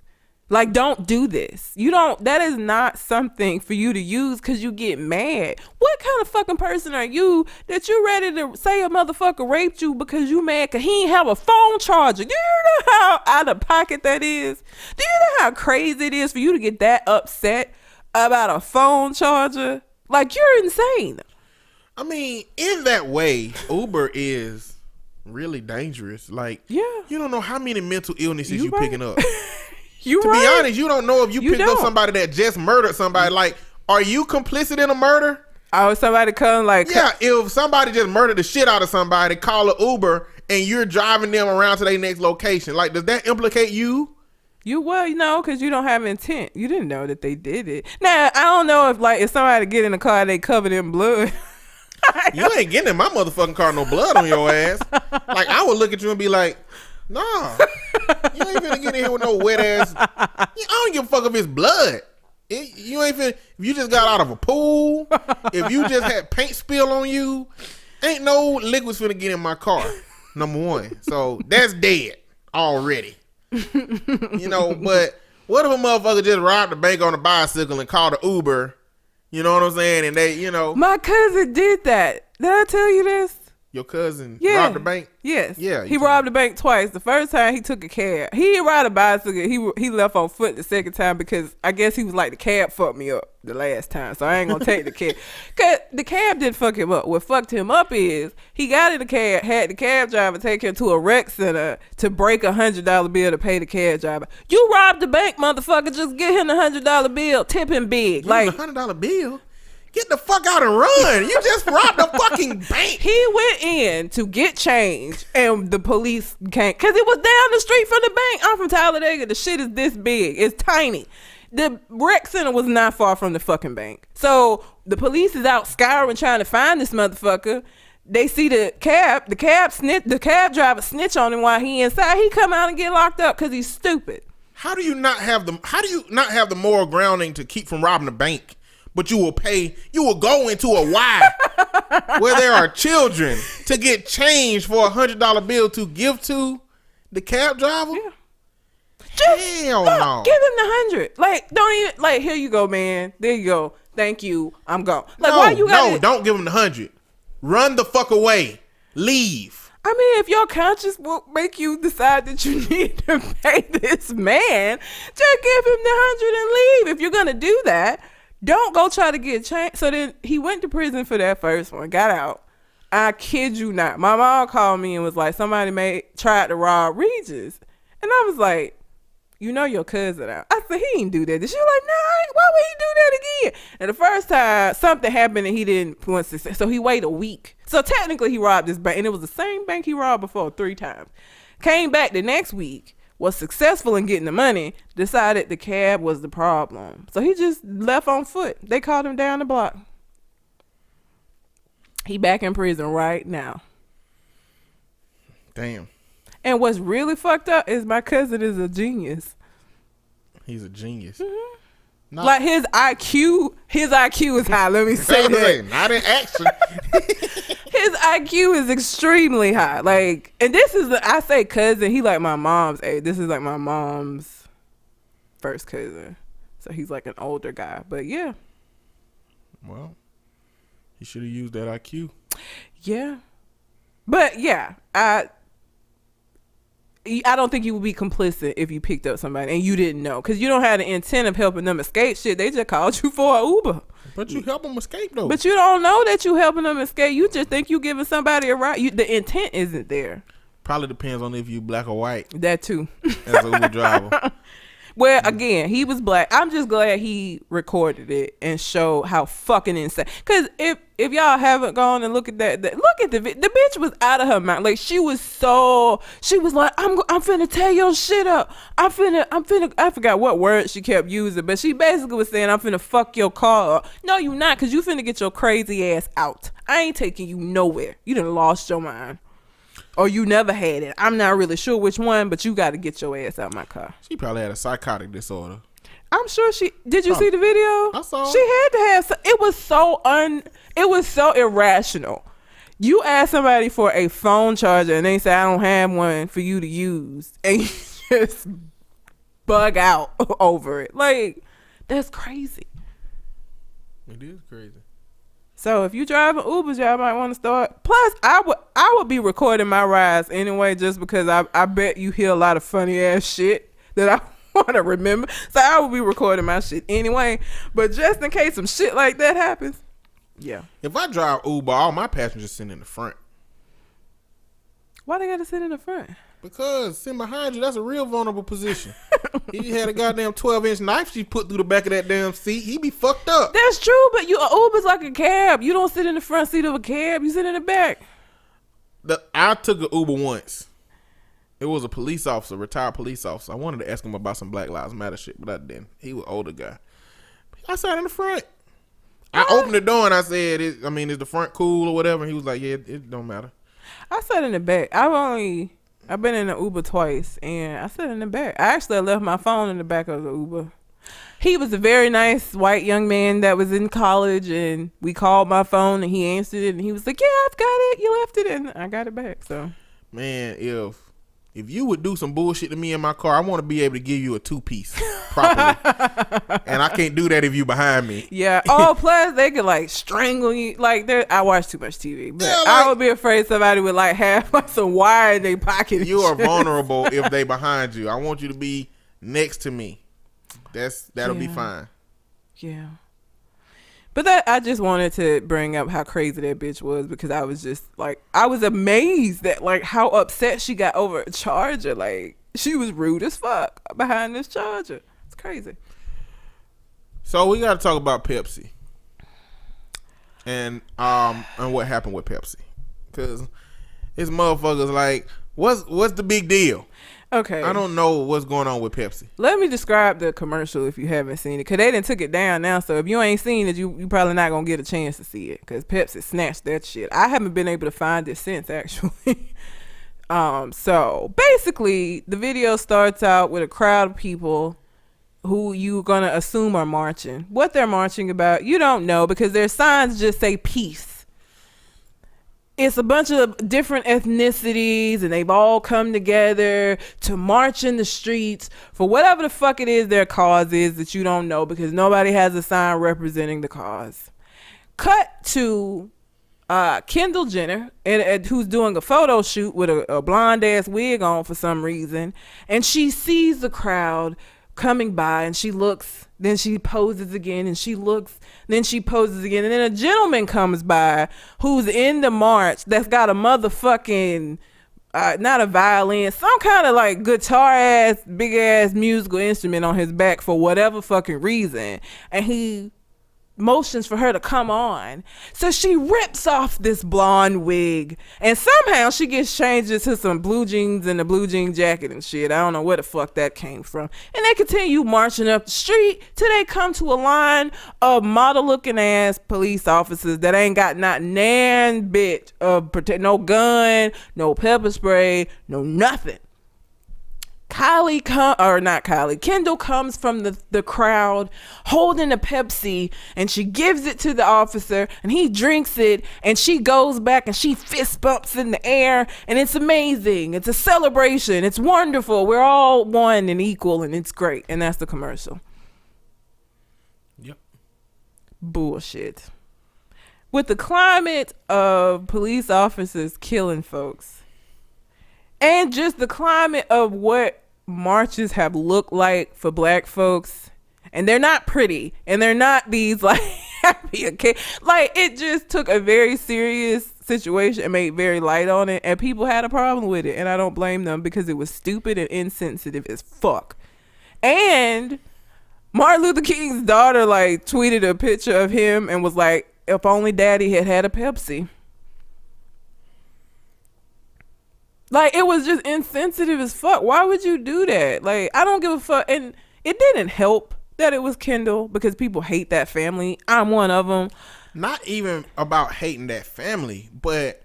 Like, don't do this. That is not something for you to use because you get mad. What kind of fucking person are you that you're ready to say a motherfucker raped you because you mad because he ain't have a phone charger? Do you know how out of pocket that is? Do you know how crazy it is for you to get that upset about a phone charger? Like, you're insane. I mean, in that way, Uber is really dangerous. Like, yeah, you don't know how many mental illnesses you right. picking up. To be honest, you don't know if you picked up somebody that just murdered somebody. Like, are you complicit in a murder? Oh, somebody come like... Yeah, if somebody just murdered the shit out of somebody, call an Uber, and you're driving them around to their next location. Like, does that implicate you? Because you don't have intent. You didn't know that they did it. Now, I don't know if somebody get in the car, they covered in blood. You ain't getting in my motherfucking car no blood on your ass. Like, I would look at you and be like, nah, you ain't finna get in here with no wet ass. I don't give a fuck if it's blood. You ain't finna, if you just got out of a pool, if you just had paint spill on you, ain't no liquids finna get in my car. Number one. So that's dead already. But what if a motherfucker just robbed the bank on a bicycle and called an Uber? You know what I'm saying? And they, My cousin did that. Did I tell you this? Your cousin robbed the bank? Yes. Yeah. He robbed the bank twice. The first time he took a cab. He didn't ride a bicycle. He left on foot the second time because I guess he was like, the cab fucked me up the last time, so I ain't gonna take the cab. Cause the cab didn't fuck him up. What fucked him up is he got in the cab, had the cab driver take him to a rec center to break $100 bill to pay the cab driver. You robbed the bank, motherfucker. Just get him the $100 bill. Tip him big. Like a $100 bill? Get the fuck out and run. You just robbed the fucking bank. He went in to get change and the police came because it was down the street from the bank. I'm from Talladega. The shit is this big. It's tiny. The rec center was not far from the fucking bank. So the police is out scouring trying to find this motherfucker. They see the cab driver snitch on him while he inside. He come out and get locked up because he's stupid. How do you not have the moral grounding to keep from robbing the bank? But you will go into a Y where there are children to get change for $100 bill to give to the cab driver? Yeah. Hell no. Give him the 100. Like, don't even, like, here you go, man. There you go. Thank you. I'm gone. Like, don't give him the 100. Run the fuck away. Leave. I mean, if your conscience will make you decide that you need to pay this man, just give him the 100 and leave. If you're going to do that, don't go try to get changed. So then he went to prison for that first one, got out. I kid you not. My mom called me and was like, somebody tried to rob Regis. And I was like, your cousin out. I said, he didn't do that. She was like, nah, why would he do that again? And the first time, something happened and he didn't want to. So he waited a week. So technically he robbed this bank. And it was the same bank he robbed before 3 times. Came back the next week. Was successful in getting the money, decided the cab was the problem. So he just left on foot. They called him down the block. He back in prison right now. Damn. And what's really fucked up is my cousin is a genius. He's a genius. Mm-hmm. No. Like his IQ is high. Let me say that. Not in action. His IQ is extremely high. Like, and this is I say cousin. He like my mom's age. This is like my mom's first cousin. So he's like an older guy. But yeah. Well, He should have used that IQ. Yeah. But yeah, I don't think you would be complicit if you picked up somebody and you didn't know, because you don't have the intent of helping them escape. Shit, they just called you for an Uber. But you help them escape though. But you don't know that you helping them escape. You just think you giving somebody a ride. The intent isn't there. Probably depends on if you black or white. That too. As an Uber driver. Well, again, he was black. I'm just glad he recorded it and showed how fucking insane. Because if y'all haven't gone and look at that, look at the bitch was out of her mind. Like, she was like, I'm finna tear your shit up. I forgot what word she kept using, but she basically was saying, I'm finna fuck your car up. No, you not, because you finna get your crazy ass out. I ain't taking you nowhere. You done lost your mind. Or you never had it. I'm not really sure which one, but you got to get your ass out my car. She probably had a psychotic disorder. I'm sure she did. You see the video? I saw. She had to have. It was so irrational. You ask somebody for a phone charger and they say, I don't have one for you to use, and you just bug out over it. Like, that's crazy. It is crazy. So if you driving Ubers, y'all might want to start. Plus, I would be recording my rides anyway, just because I bet you hear a lot of funny ass shit that I want to remember. So I would be recording my shit anyway. But just in case some shit like that happens, yeah. If I drive Uber, all my passengers sit in the front. Why they gotta sit in the front? Because sitting behind you, that's a real vulnerable position. He had a goddamn 12-inch knife she put through the back of that damn seat. He be fucked up. That's true, but Uber's like a cab. You don't sit in the front seat of a cab. You sit in the back. I took an Uber once. It was a police officer, retired police officer. I wanted to ask him about some Black Lives Matter shit, but I didn't. He was an older guy. I sat in the front. I opened the door and I said, is the front cool or whatever? And he was like, yeah, it don't matter. I sat in the back. I've been in an Uber twice, and I sat in the back. I actually left my phone in the back of the Uber. He was a very nice white young man that was in college, and we called my phone, and he answered it, and he was like, yeah, I've got it. You left it, and I got it back. So, man, if you would do some bullshit to me in my car, I want to be able to give you a 2-piece properly. And I can't do that if you behind me. Yeah. Oh, plus they could like strangle you. Like, I watch too much TV, but yeah, I would be afraid somebody would like have like some wire in their pocket. You are vulnerable if they behind you. I want you to be next to me. That'll be fine. Yeah. But I just wanted to bring up how crazy that bitch was, because I was just like, I was amazed that like how upset she got over a charger. Like, she was rude as fuck behind this charger. It's crazy. So we got to talk about Pepsi and what happened with Pepsi, because this motherfuckers like, what's the big deal? Okay. I don't know what's going on with Pepsi. Let me describe the commercial if you haven't seen it, because they done took it down now. So if you ain't seen it, you probably not going to get a chance to see it, because Pepsi snatched that shit. I haven't been able to find it since, actually. So basically, the video starts out with a crowd of people who you're going to assume are marching. What they're marching about, you don't know, because their signs just say peace. It's a bunch of different ethnicities, and they've all come together to march in the streets for whatever the fuck it is their cause is that you don't know, because nobody has a sign representing the cause. Cut to Kendall Jenner, who's doing a photo shoot with a blonde ass wig on for some reason, and she sees the crowd coming by, and she looks, then she poses again, and she looks, then she poses again, and then a gentleman comes by who's in the march that's got a motherfucking not a violin, some kind of like guitar ass big ass musical instrument on his back for whatever fucking reason, and he motions for her to come on. So she rips off this blonde wig, and somehow she gets changed into some blue jeans and a blue jean jacket and shit. I don't know where the fuck that came from. And they continue marching up the street till they come to a line of model looking ass police officers that ain't got not nan bit of no gun, no pepper spray, no nothing. Kendall comes from the crowd holding a Pepsi, and she gives it to the officer, and he drinks it, and she goes back and she fist bumps in the air, and it's amazing. It's a celebration. It's wonderful. We're all one and equal, and it's great. And that's the commercial. Yep. Bullshit. with the climate of police officers killing folks, and just the climate of what marches have looked like for black folks, and they're not pretty, and they're not these like happy, okay, like it just took a very serious situation and made very light on it, and people had a problem with it, and I don't blame them because it was stupid and insensitive as fuck. And Martin Luther King's daughter like tweeted a picture of him and was like, if only daddy had had a Pepsi. Like, it was just insensitive as fuck. Why would you do that? Like, I don't give a fuck. And it didn't help that it was Kendall, because people hate that family. I'm one of them. Not even about hating that family, but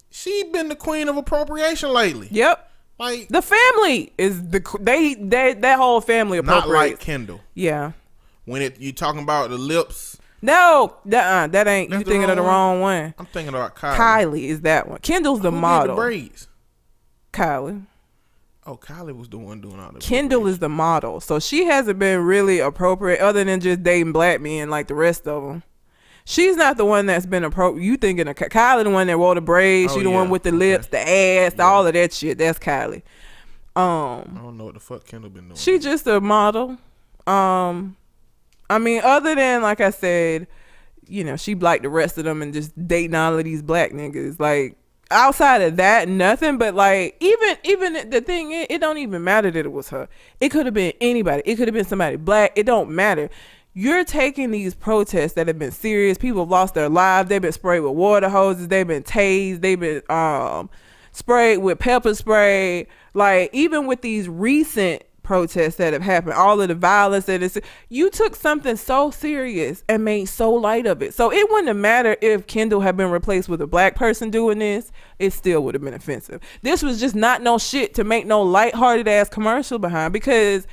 she been the queen of appropriation lately. Yep. Like, the family is that whole family appropriates. Not like Kendall. Yeah. When you talking about the lips. No, that ain't. You thinking of the wrong one. I'm thinking about Kylie. Kylie is that one. Kendall's the model. Did the braids? Kylie. Oh, Kylie was the one doing all the. Kendall is the model, so she hasn't been really appropriate other than just dating black men like the rest of them. She's not the one that's been appropriate. You thinking of Kylie, the one that wore the braids? She the one with the lips, the ass, all of that shit. That's Kylie. I don't know what the fuck Kendall been doing. She just a model. I mean, other than, like I said, you know, she like the rest of them and just dating all of these black niggas. Like, outside of that, nothing. But like, even the thing is, it don't even matter that it was her. It could have been anybody. It could have been somebody black. It don't matter. You're taking these protests that have been serious. People have lost their lives. They've been sprayed with water hoses. They've been tased. They've been sprayed with pepper spray. Like, even with these recent protests that have happened, all of the violence that is, you took something so serious and made so light of it. So it wouldn't have mattered if Kendall had been replaced with a black person doing this. It still would have been offensive. This was just not no shit to make no lighthearted ass commercial behind, because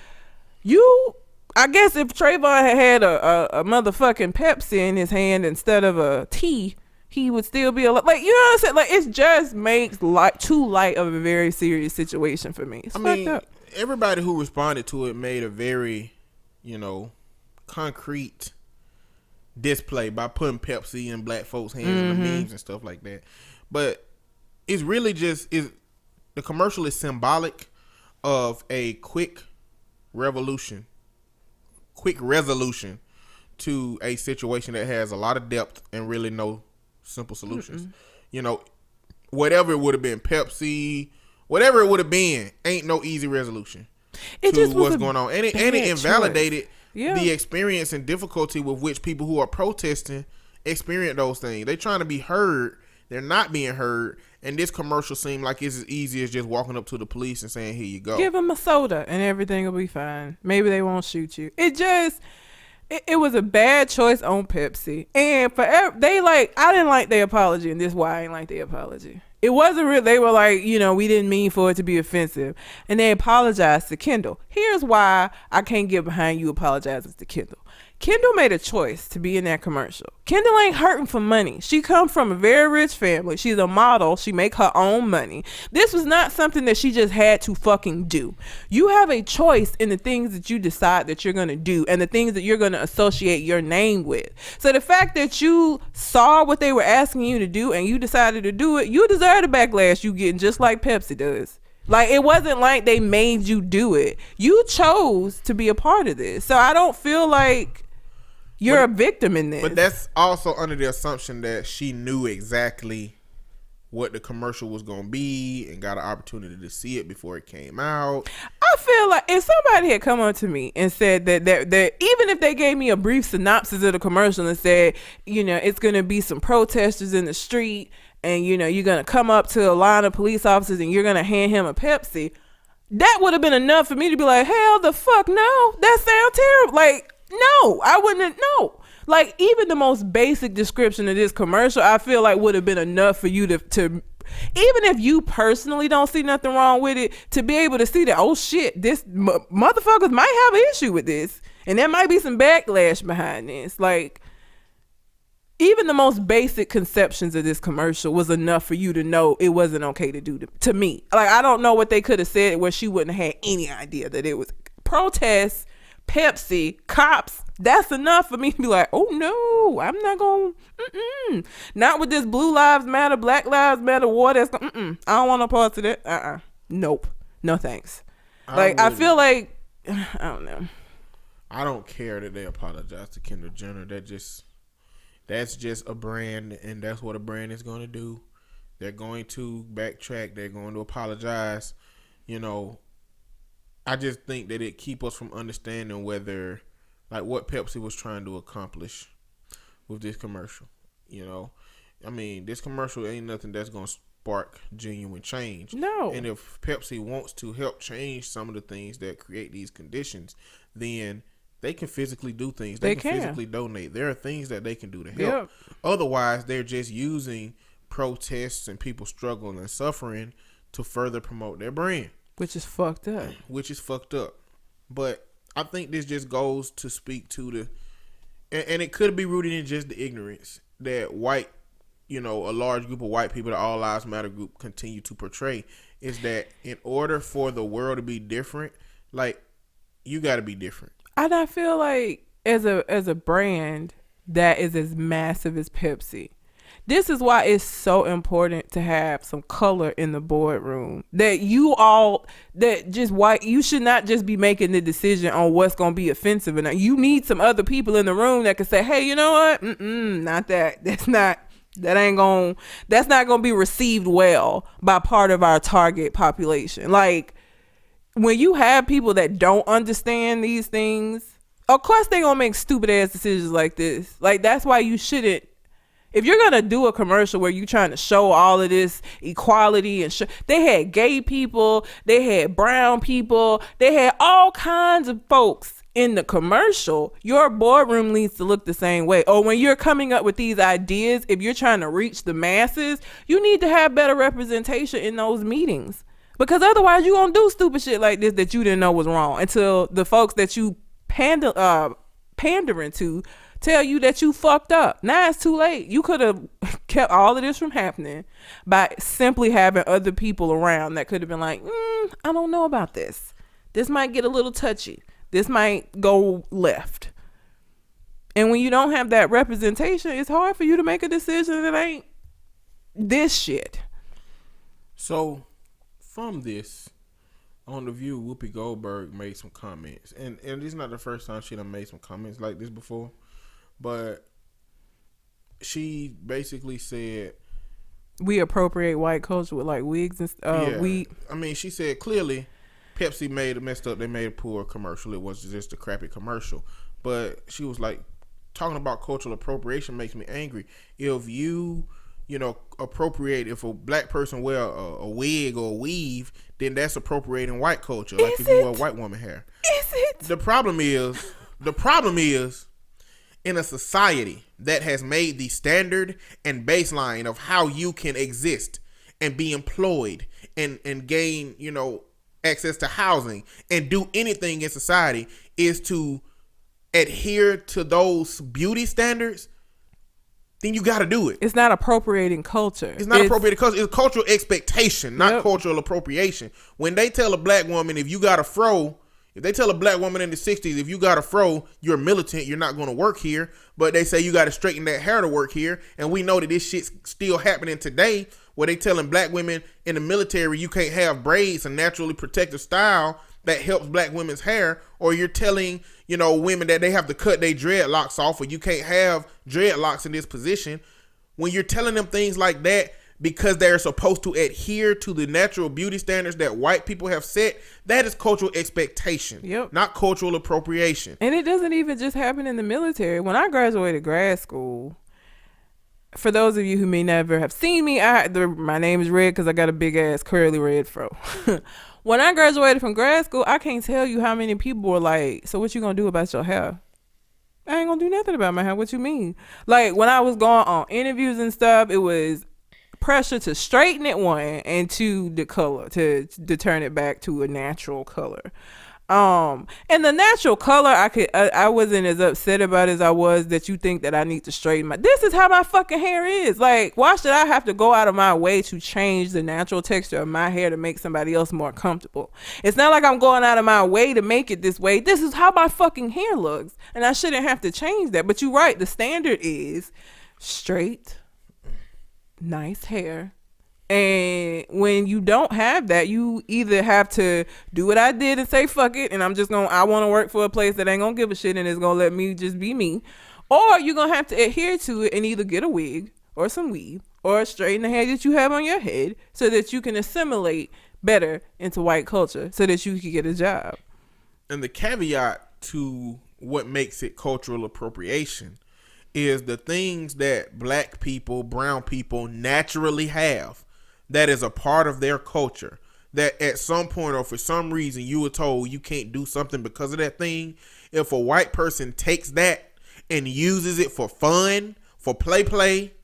I guess if Trayvon had a motherfucking Pepsi in his hand instead of a tea, he would still be like, you know what I'm saying? Like, it just makes too light of a very serious situation for me. It's fucked up. Everybody who responded to it made a very, concrete display by putting Pepsi in black folks' hands and the memes and stuff like that. But it's really the commercial is symbolic of a quick resolution to a situation that has a lot of depth and really no simple solutions. Whatever it would have been, Pepsi, whatever it would have been, ain't no easy resolution to what's going on. And it invalidated the experience and difficulty with which people who are protesting experience those things. They're trying to be heard. They're not being heard. And this commercial seemed like it's as easy as just walking up to the police and saying, here you go. Give them a soda and everything will be fine. Maybe they won't shoot you. It was a bad choice on Pepsi. And I didn't like their apology, and this is why I didn't like their apology. It wasn't real. They were like, we didn't mean for it to be offensive. And they apologized to Kendall. Here's why I can't get behind you apologizing to Kendall. Kendall made a choice to be in that commercial. Kendall ain't hurting for money. She come from a very rich family. She's a model. She make her own money. This was not something that she just had to fucking do. You have a choice in the things that you decide that you're going to do and the things that you're going to associate your name with. So the fact that you saw what they were asking you to do and you decided to do it, you deserve the backlash you getting, just like Pepsi does. Like, it wasn't like they made you do it. You chose to be a part of this. So I don't feel like you're a victim in this. But that's also under the assumption that she knew exactly what the commercial was going to be and got an opportunity to see it before it came out. I feel like if somebody had come up to me and said that even if they gave me a brief synopsis of the commercial and said, it's going to be some protesters in the street and, you're going to come up to a line of police officers and you're going to hand him a Pepsi, that would have been enough for me to be like, hell the fuck no, that sounds terrible. Like, no, I wouldn't. No, like, even the most basic description of this commercial, I feel like would have been enough for you to even if you personally don't see nothing wrong with it, to be able to see that, oh shit, this motherfuckers might have an issue with this, and there might be some backlash behind this. Like, even the most basic conceptions of this commercial was enough for you to know it wasn't okay to do to me. Like, I don't know what they could have said where she wouldn't have had any idea that it was protests, Pepsi, cops, That's enough for me to be like, oh no, I'm not going, not with this Blue Lives Matter, Black Lives Matter war. That's I don't want no parts of that. Nope, no thanks. Like I feel like I don't know. I don't care that they apologize to Kendall Jenner. That's just a brand, and that's what a brand is going to do. They're going to backtrack. They're going to apologize. You know, I just think that it keep us from understanding whether, like, what Pepsi was trying to accomplish with this commercial. You know, I mean, this commercial ain't nothing that's going to spark genuine change. No. And if Pepsi wants to help change some of the things that create these conditions, then they can physically do things. They can physically donate. There are things that they can do to help. Yep. Otherwise, they're just using protests and people struggling and suffering to further promote their brand. Which is fucked up. But I think this just goes to speak to and it could be rooted in just the ignorance that white, a large group of white people, the All Lives Matter group, continue to portray, is that in order for the world to be different, like, you got to be different. And I feel like as a brand that is as massive as Pepsi, this is why it's so important to have some color in the boardroom. That you should not just be making the decision on what's going to be offensive. And you need some other people in the room that can say, hey, you know what? Not that. That's not going to be received well by part of our target population. Like, when you have people that don't understand these things, of course they gonna make stupid ass decisions like this. Like, that's why you shouldn't. If you're gonna do a commercial where you trying to show all of this equality and they had gay people, they had brown people, they had all kinds of folks in the commercial, your boardroom needs to look the same way. Or when you're coming up with these ideas, if you're trying to reach the masses, you need to have better representation in those meetings. Because otherwise you're going to do stupid shit like this that you didn't know was wrong until the folks that you pandering to tell you that you fucked up. Now it's too late. You could have kept all of this from happening by simply having other people around that could have been like, I don't know about this. This might get a little touchy. This might go left. And when you don't have that representation, it's hard for you to make a decision that ain't this shit. So, from this, on The View, Whoopi Goldberg made some comments. And this is not the first time she done made some comments like this before. But she basically said, we appropriate white culture with like wigs and stuff. I mean, she said clearly Pepsi messed up. They made a poor commercial. It was just a crappy commercial. But she was like, talking about cultural appropriation makes me angry. If you appropriate, if a black person wear a wig or a weave, then that's appropriating white culture. Like if you wear white woman hair. Is it? The problem is, in a society that has made the standard and baseline of how you can exist and be employed and gain, access to housing and do anything in society is to adhere to those beauty standards, then you got to do it. It's not appropriating culture. It's not appropriating culture. It's cultural expectation, not cultural appropriation. When they tell a black woman, if you got a fro, if they tell a black woman in the 60s, if you got a fro, you're militant, you're not going to work here. But they say you got to straighten that hair to work here. And we know that this shit's still happening today, where they telling black women in the military you can't have braids, a naturally protective style that helps black women's hair. Or you're telling, women that they have to cut their dreadlocks off, or you can't have dreadlocks in this position. When you're telling them things like that, because they're supposed to adhere to the natural beauty standards that white people have set, that is cultural expectation, not cultural appropriation. And it doesn't even just happen in the military. When I graduated grad school, for those of you who may never have seen me, my name is red because I got a big ass curly red fro. When I graduated from grad school, I can't tell you how many people were like, so what you gonna do about your hair? I ain't gonna do nothing about my hair. What you mean? Like, when I was going on interviews and stuff, it was pressure to straighten it, one, and two, the color, to turn it back to a natural color. And the natural color, I wasn't as upset about as I was that you think that I need to straighten this is how my fucking hair is. Like, why should I have to go out of my way to change the natural texture of my hair to make somebody else more comfortable? It's not like I'm going out of my way to make it this way. This is how my fucking hair looks, and I shouldn't have to change that. But you're right, the standard is straight, nice hair. And when you don't have that, you either have to do what I did and say fuck it, and I want to work for a place that ain't gonna give a shit and is gonna let me just be me, or you're gonna have to adhere to it and either get a wig or some weave or straighten the hair that you have on your head so that you can assimilate better into white culture so that you can get a job. And the caveat to what makes it cultural appropriation is the things that black people, brown people naturally have that is a part of their culture, that at some point or for some reason you were told you can't do something because of that thing. If a white person takes that and uses it for fun, for play,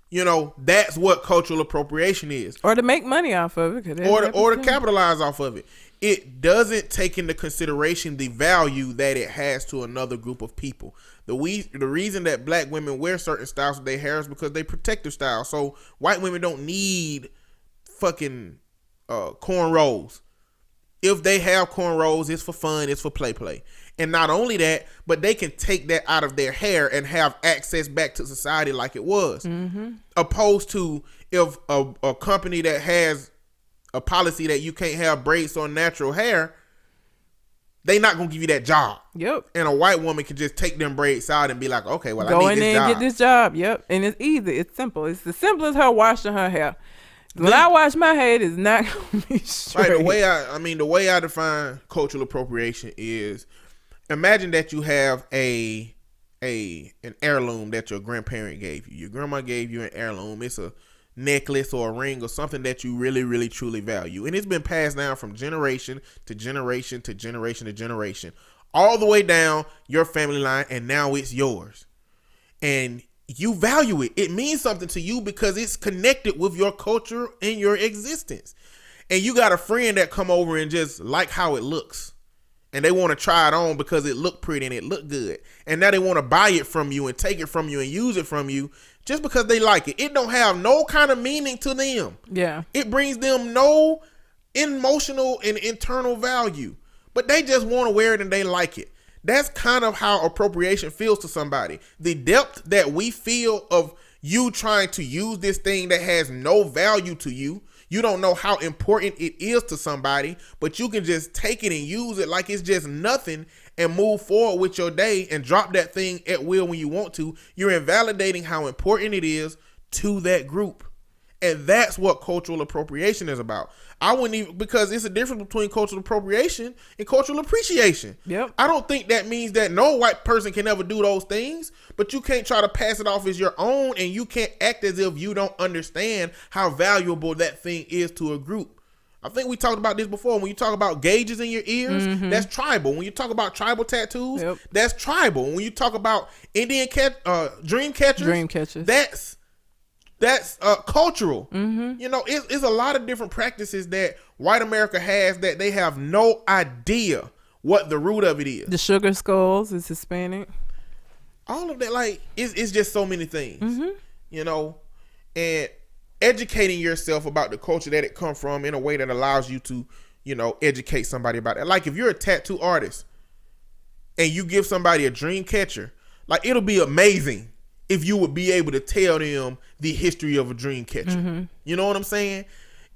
you know, that's what cultural appropriation is. Or to make money off of it. Or to capitalize off of it. It doesn't take into consideration the value that it has to another group of people. The reason that black women wear certain styles with their hair is because they protective style. So white women don't need fucking cornrows. If they have cornrows, it's for fun, it's for play. And not only that, but they can take that out of their hair and have access back to society like it was. Mm-hmm. Opposed to if a company that has a policy that you can't have braids on natural hair, they not gonna give you that job. Yep. And a white woman can just take them braids out and be like, okay, well, go I need this job. Go in there and get this job. Yep. And it's easy. It's simple. It's the simple as her washing her hair. When I wash my hair, it's not gonna be straight. Right. The way I define cultural appropriation is, imagine that you have an heirloom that your grandparent gave you. Your grandma gave you an heirloom. It's a necklace or a ring or something that you really, really, truly value. And it's been passed down from generation to generation to generation to generation, all the way down your family line, and now it's yours. And you value it. It means something to you because it's connected with your culture and your existence. And you got a friend that come over and just like how it looks. And they want to try it on because it looked pretty and it looked good. And now they want to buy it from you and take it from you and use it from you just because they like it. It don't have no kind of meaning to them. Yeah. It brings them no emotional and internal value. But they just want to wear it and they like it. That's kind of how appropriation feels to somebody. The depth that we feel of you trying to use this thing that has no value to you. You don't know how important it is to somebody, but you can just take it and use it like it's just nothing and move forward with your day and drop that thing at will when you want to. You're invalidating how important it is to that group. And that's what cultural appropriation is about. I wouldn't even, because it's a difference between cultural appropriation and cultural appreciation. Yep. I don't think that means that no white person can ever do those things, but you can't try to pass it off as your own, and you can't act as if you don't understand how valuable that thing is to a group. I think we talked about this before. When you talk about gauges in your ears, that's tribal. When you talk about tribal tattoos, that's tribal. When you talk about dream catchers, that's cultural. You know, it's a lot of different practices that white America has that they have no idea what the root of it is. The sugar skulls is Hispanic. All of that, like, it's just so many things, you know, and educating yourself about the culture that it comes from in a way that allows you to, you know, educate somebody about it. Like, if you're a tattoo artist and you give somebody a dream catcher, like, it'll be amazing if you would be able to tell them the history of a dream catcher. You know what I'm saying?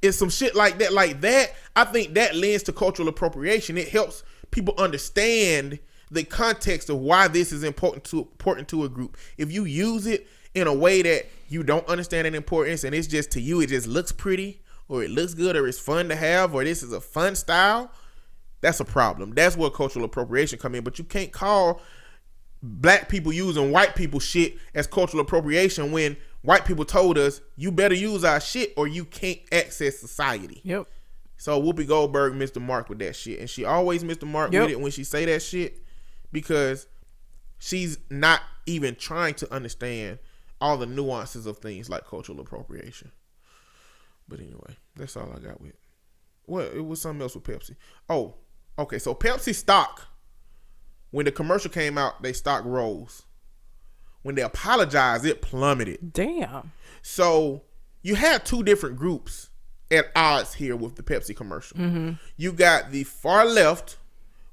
It's some shit like that. Like that, I think that lends to cultural appropriation. It helps people understand the context of why this is important to a group. If you use it in a way that you don't understand the importance and it's just, to you, it just looks pretty or it looks good or it's fun to have or this is a fun style, that's a problem. That's where cultural appropriation come in. But you can't call black people using white people shit as cultural appropriation when white people told us you better use our shit or you can't access society. Yep. So Whoopi Goldberg missed the mark with that shit, and she always missed the mark with it when she say that shit, because she's not even trying to understand all the nuances of things like cultural appropriation. But anyway, that's all I got with. Well, it was something else with Pepsi. Oh, Okay, so Pepsi stock, when the commercial came out, they stock rose. When they apologized, it plummeted. Damn. So you had two different groups at odds here with the Pepsi commercial. Mm-hmm. You got the far left,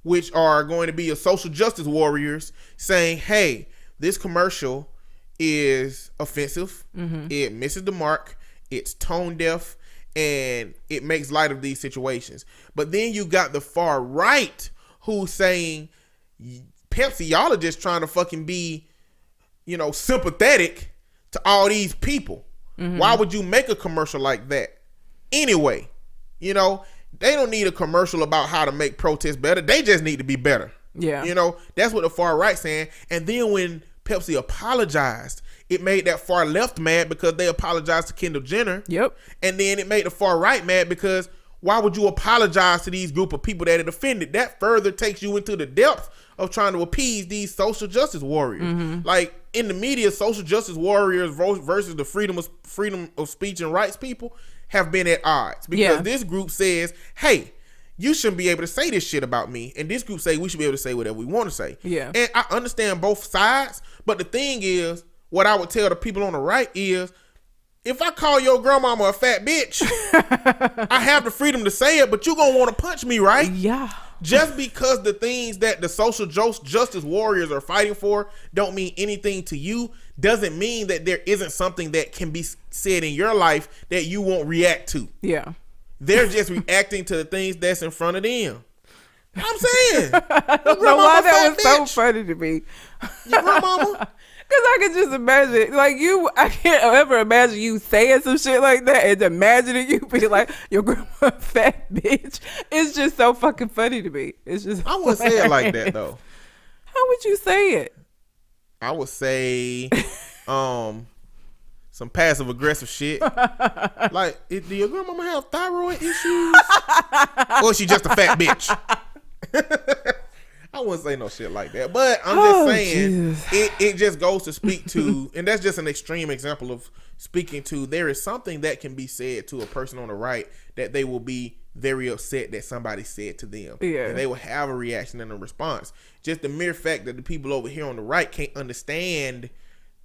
which are going to be your social justice warriors, saying, hey, this commercial is offensive. Mm-hmm. It misses the mark. It's tone deaf. And it makes light of these situations. But then you got the far right who's saying, Pepsi, y'all are just trying to fucking be, sympathetic to all these people. Mm-hmm. Why would you make a commercial like that? Anyway, they don't need a commercial about how to make protests better. They just need to be better. Yeah. That's what the far right saying. And then when Pepsi apologized, it made that far left mad because they apologized to Kendall Jenner. Yep. And then it made the far right mad because why would you apologize to these group of people that it offended? That further takes you into the depth of trying to appease these social justice warriors. Mm-hmm. Like in the media, social justice warriors versus the freedom of speech and rights people have been at odds because this group says, hey, you shouldn't be able to say this shit about me. And this group say we should be able to say whatever we want to say. Yeah. And I understand both sides, but the thing is, what I would tell the people on the right is, if I call your grandmama a fat bitch, I have the freedom to say it, but you gonna want to punch me, right? Yeah. Just because the things that the social justice warriors are fighting for don't mean anything to you, doesn't mean that there isn't something that can be said in your life that you won't react to. Yeah. They're just reacting to the things that's in front of them. I'm saying. I don't know why that was so funny to me. Your grandmama? Because I can just imagine, I can't ever imagine you saying some shit like that and imagining you be like, your grandma fat bitch. It's just so fucking funny to me. It's just I wouldn't say it like that, though. How would you say it? I would say some passive aggressive shit. Like, do your grandmama have thyroid issues? Or is she just a fat bitch? I wouldn't say no shit like that, but I'm just saying it just goes to speak to, and that's just an extreme example of speaking to, there is something that can be said to a person on the right that they will be very upset that somebody said to them. Yeah. And they will have a reaction and a response. Just the mere fact that the people over here on the right can't understand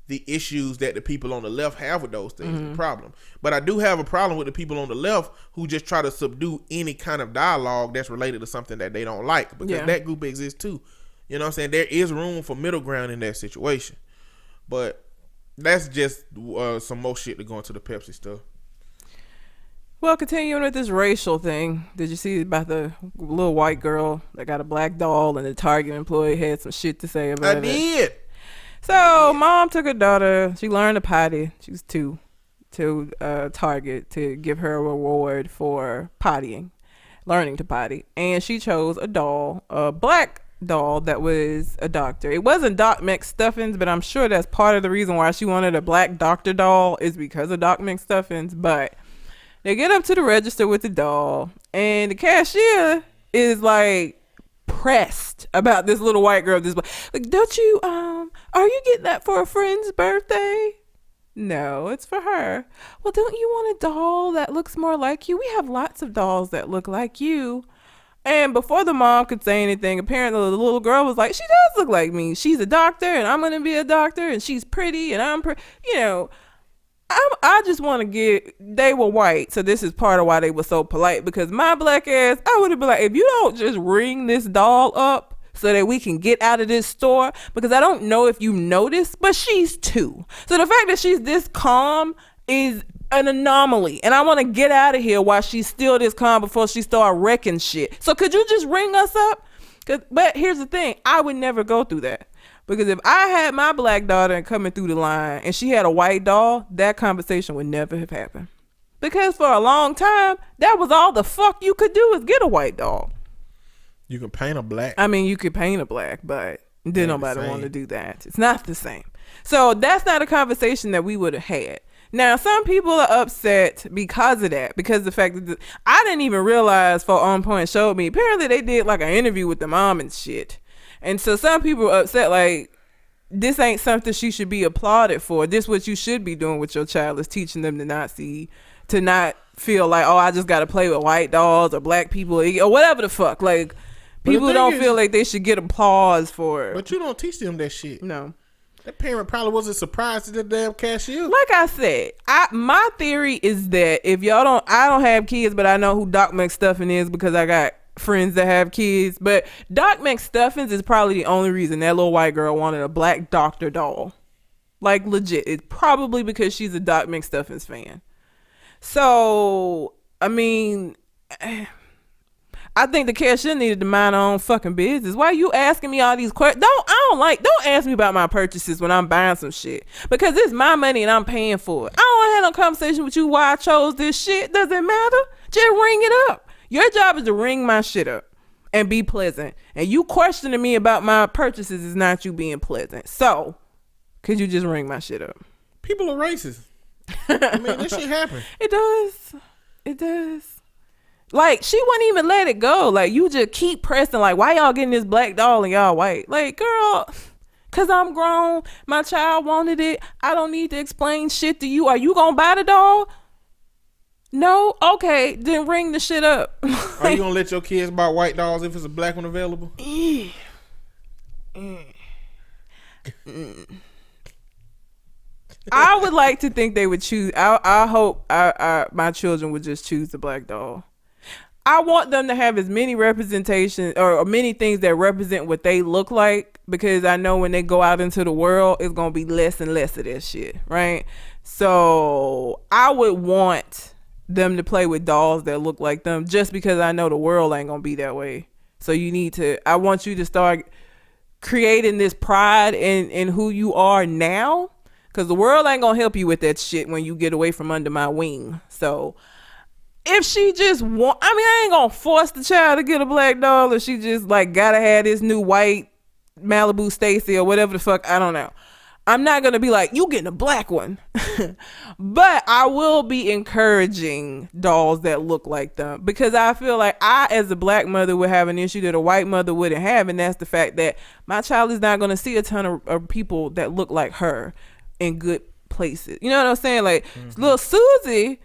the issues that the people on the left have with those things, the problem. But I do have a problem with the people on the left who just try to subdue any kind of dialogue that's related to something that they don't like, because that group exists too. You know what I'm saying? There is room for middle ground in that situation. But that's just some more shit to go into the Pepsi stuff. Well, continuing with this racial thing, did you see about the little white girl that got a black doll and the Target employee had some shit to say about it? I did. So mom took her daughter, she learned to potty, she was 2, to Target to give her a reward for pottying, learning to potty. And she chose a doll, a black doll that was a doctor. It wasn't Doc McStuffins, but I'm sure that's part of the reason why she wanted a black doctor doll is because of Doc McStuffins. But they get up to the register with the doll and the cashier is like pressed about this little white girl. Don't you are you getting that for a friend's birthday? No, it's for her. Well, don't you want a doll that looks more like you? We have lots of dolls that look like you. And before the mom could say anything, apparently the little girl was like, she does look like me. She's a doctor and I'm going to be a doctor, and she's pretty and I'm pretty. I just want to get, they were white, so this is part of why they were so polite, because my black ass, I would have been like, if you don't just ring this doll up so that we can get out of this store, because I don't know if you noticed, but she's 2. So the fact that she's this calm is an anomaly, and I want to get out of here while she's still this calm before she start wrecking shit. So could you just ring us up? But here's the thing, I would never go through that. Because if I had my black daughter coming through the line and she had a white doll, that conversation would never have happened. Because for a long time, that was all the fuck you could do is get a white doll. You can paint a black. I mean, you could paint a black, but didn't nobody want to do that. It's not the same. So that's not a conversation that we would have had. Now, some people are upset because of that, because the fact that I didn't even realize, for On Point showed me, apparently they did like an interview with the mom and shit. And so some people are upset, like, this ain't something she should be applauded for. This what you should be doing with your child, is teaching them to not feel like, oh, I just got to play with white dolls or black people or whatever the fuck. Like, People don't feel like they should get applause for it. But you don't teach them that shit. No. That parent probably wasn't surprised at the damn cashier. Like I said, my theory is that if y'all don't, I don't have kids, but I know who Doc McStuffin is because I got friends that have kids. But Doc McStuffins is probably the only reason that little white girl wanted a black doctor doll. Like legit, it's probably because she's a Doc McStuffins fan. So I mean, I think the cashier needed to mind her own fucking business. Why are you asking me all these questions? Don't ask me about my purchases when I'm buying some shit. Because it's my money and I'm paying for it. I don't want to have no conversation with you why I chose this shit. Doesn't matter. Just ring it up. Your job is to ring my shit up and be pleasant. And you questioning me about my purchases is not you being pleasant. So, could you just ring my shit up? People are racist. I mean, this shit happen. It does. It does. Like, she wouldn't even let it go. Like, you just keep pressing. Like, why y'all getting this black doll and y'all white? Like, girl, because I'm grown. My child wanted it. I don't need to explain shit to you. Are you going to buy the doll? No? Okay, then ring the shit up. Are you going to let your kids buy white dolls if it's a black one available? I would like to think they would choose. I hope my children would just choose the black doll. I want them to have as many representations or many things that represent what they look like, because I know when they go out into the world, it's going to be less and less of that shit, right? So I would want them to play with dolls that look like them, just because I know the world ain't going to be that way. So I want you to start creating this pride in who you are now, because the world ain't going to help you with that shit when you get away from under my wing. So if she just I ain't gonna force the child to get a black doll, or she just like gotta have this new white Malibu Stacy or whatever the fuck. I don't know. I'm not gonna be like, you getting a black one. But I will be encouraging dolls that look like them, because I feel like I, as a black mother, would have an issue that a white mother wouldn't have, and that's the fact that my child is not gonna see a ton of people that look like her in good places. You know what I'm saying? Like, little Susie,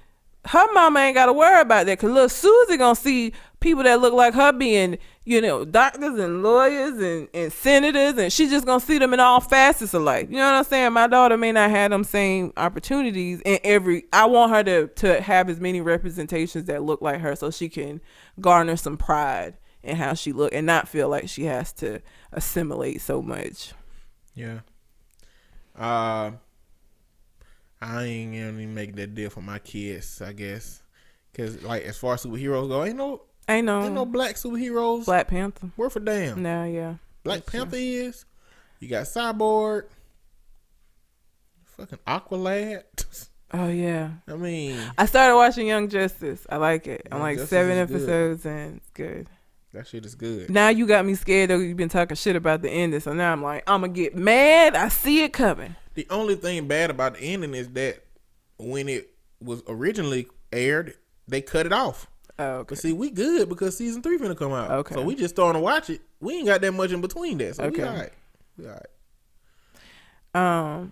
her mama ain't got to worry about that, because little Susie gonna see people that look like her being, doctors and lawyers and senators, and she just gonna see them in all facets of life. You know what I'm saying? My daughter may not have them same opportunities I want her to have as many representations that look like her, so she can garner some pride in how she look and not feel like she has to assimilate so much. Yeah. I ain't gonna make that deal for my kids, I guess, because like as far as superheroes go, ain't no black superheroes. Black Panther worth a damn. No, yeah. Black Panther is. You got Cyborg, fucking Aqualad. Oh yeah. I mean, I started watching Young Justice. I like it. I'm like Justice 7 episodes and it's good. That shit is good. Now you got me scared though. You've been talking shit about the ending, so now I'm like, I'm gonna get mad. I see it coming. The only thing bad about the ending is that when it was originally aired, they cut it off. Oh, okay. But see, we good because season 3 finna come out. Okay. So we just starting to watch it. We ain't got that much in between that. So okay. We all right.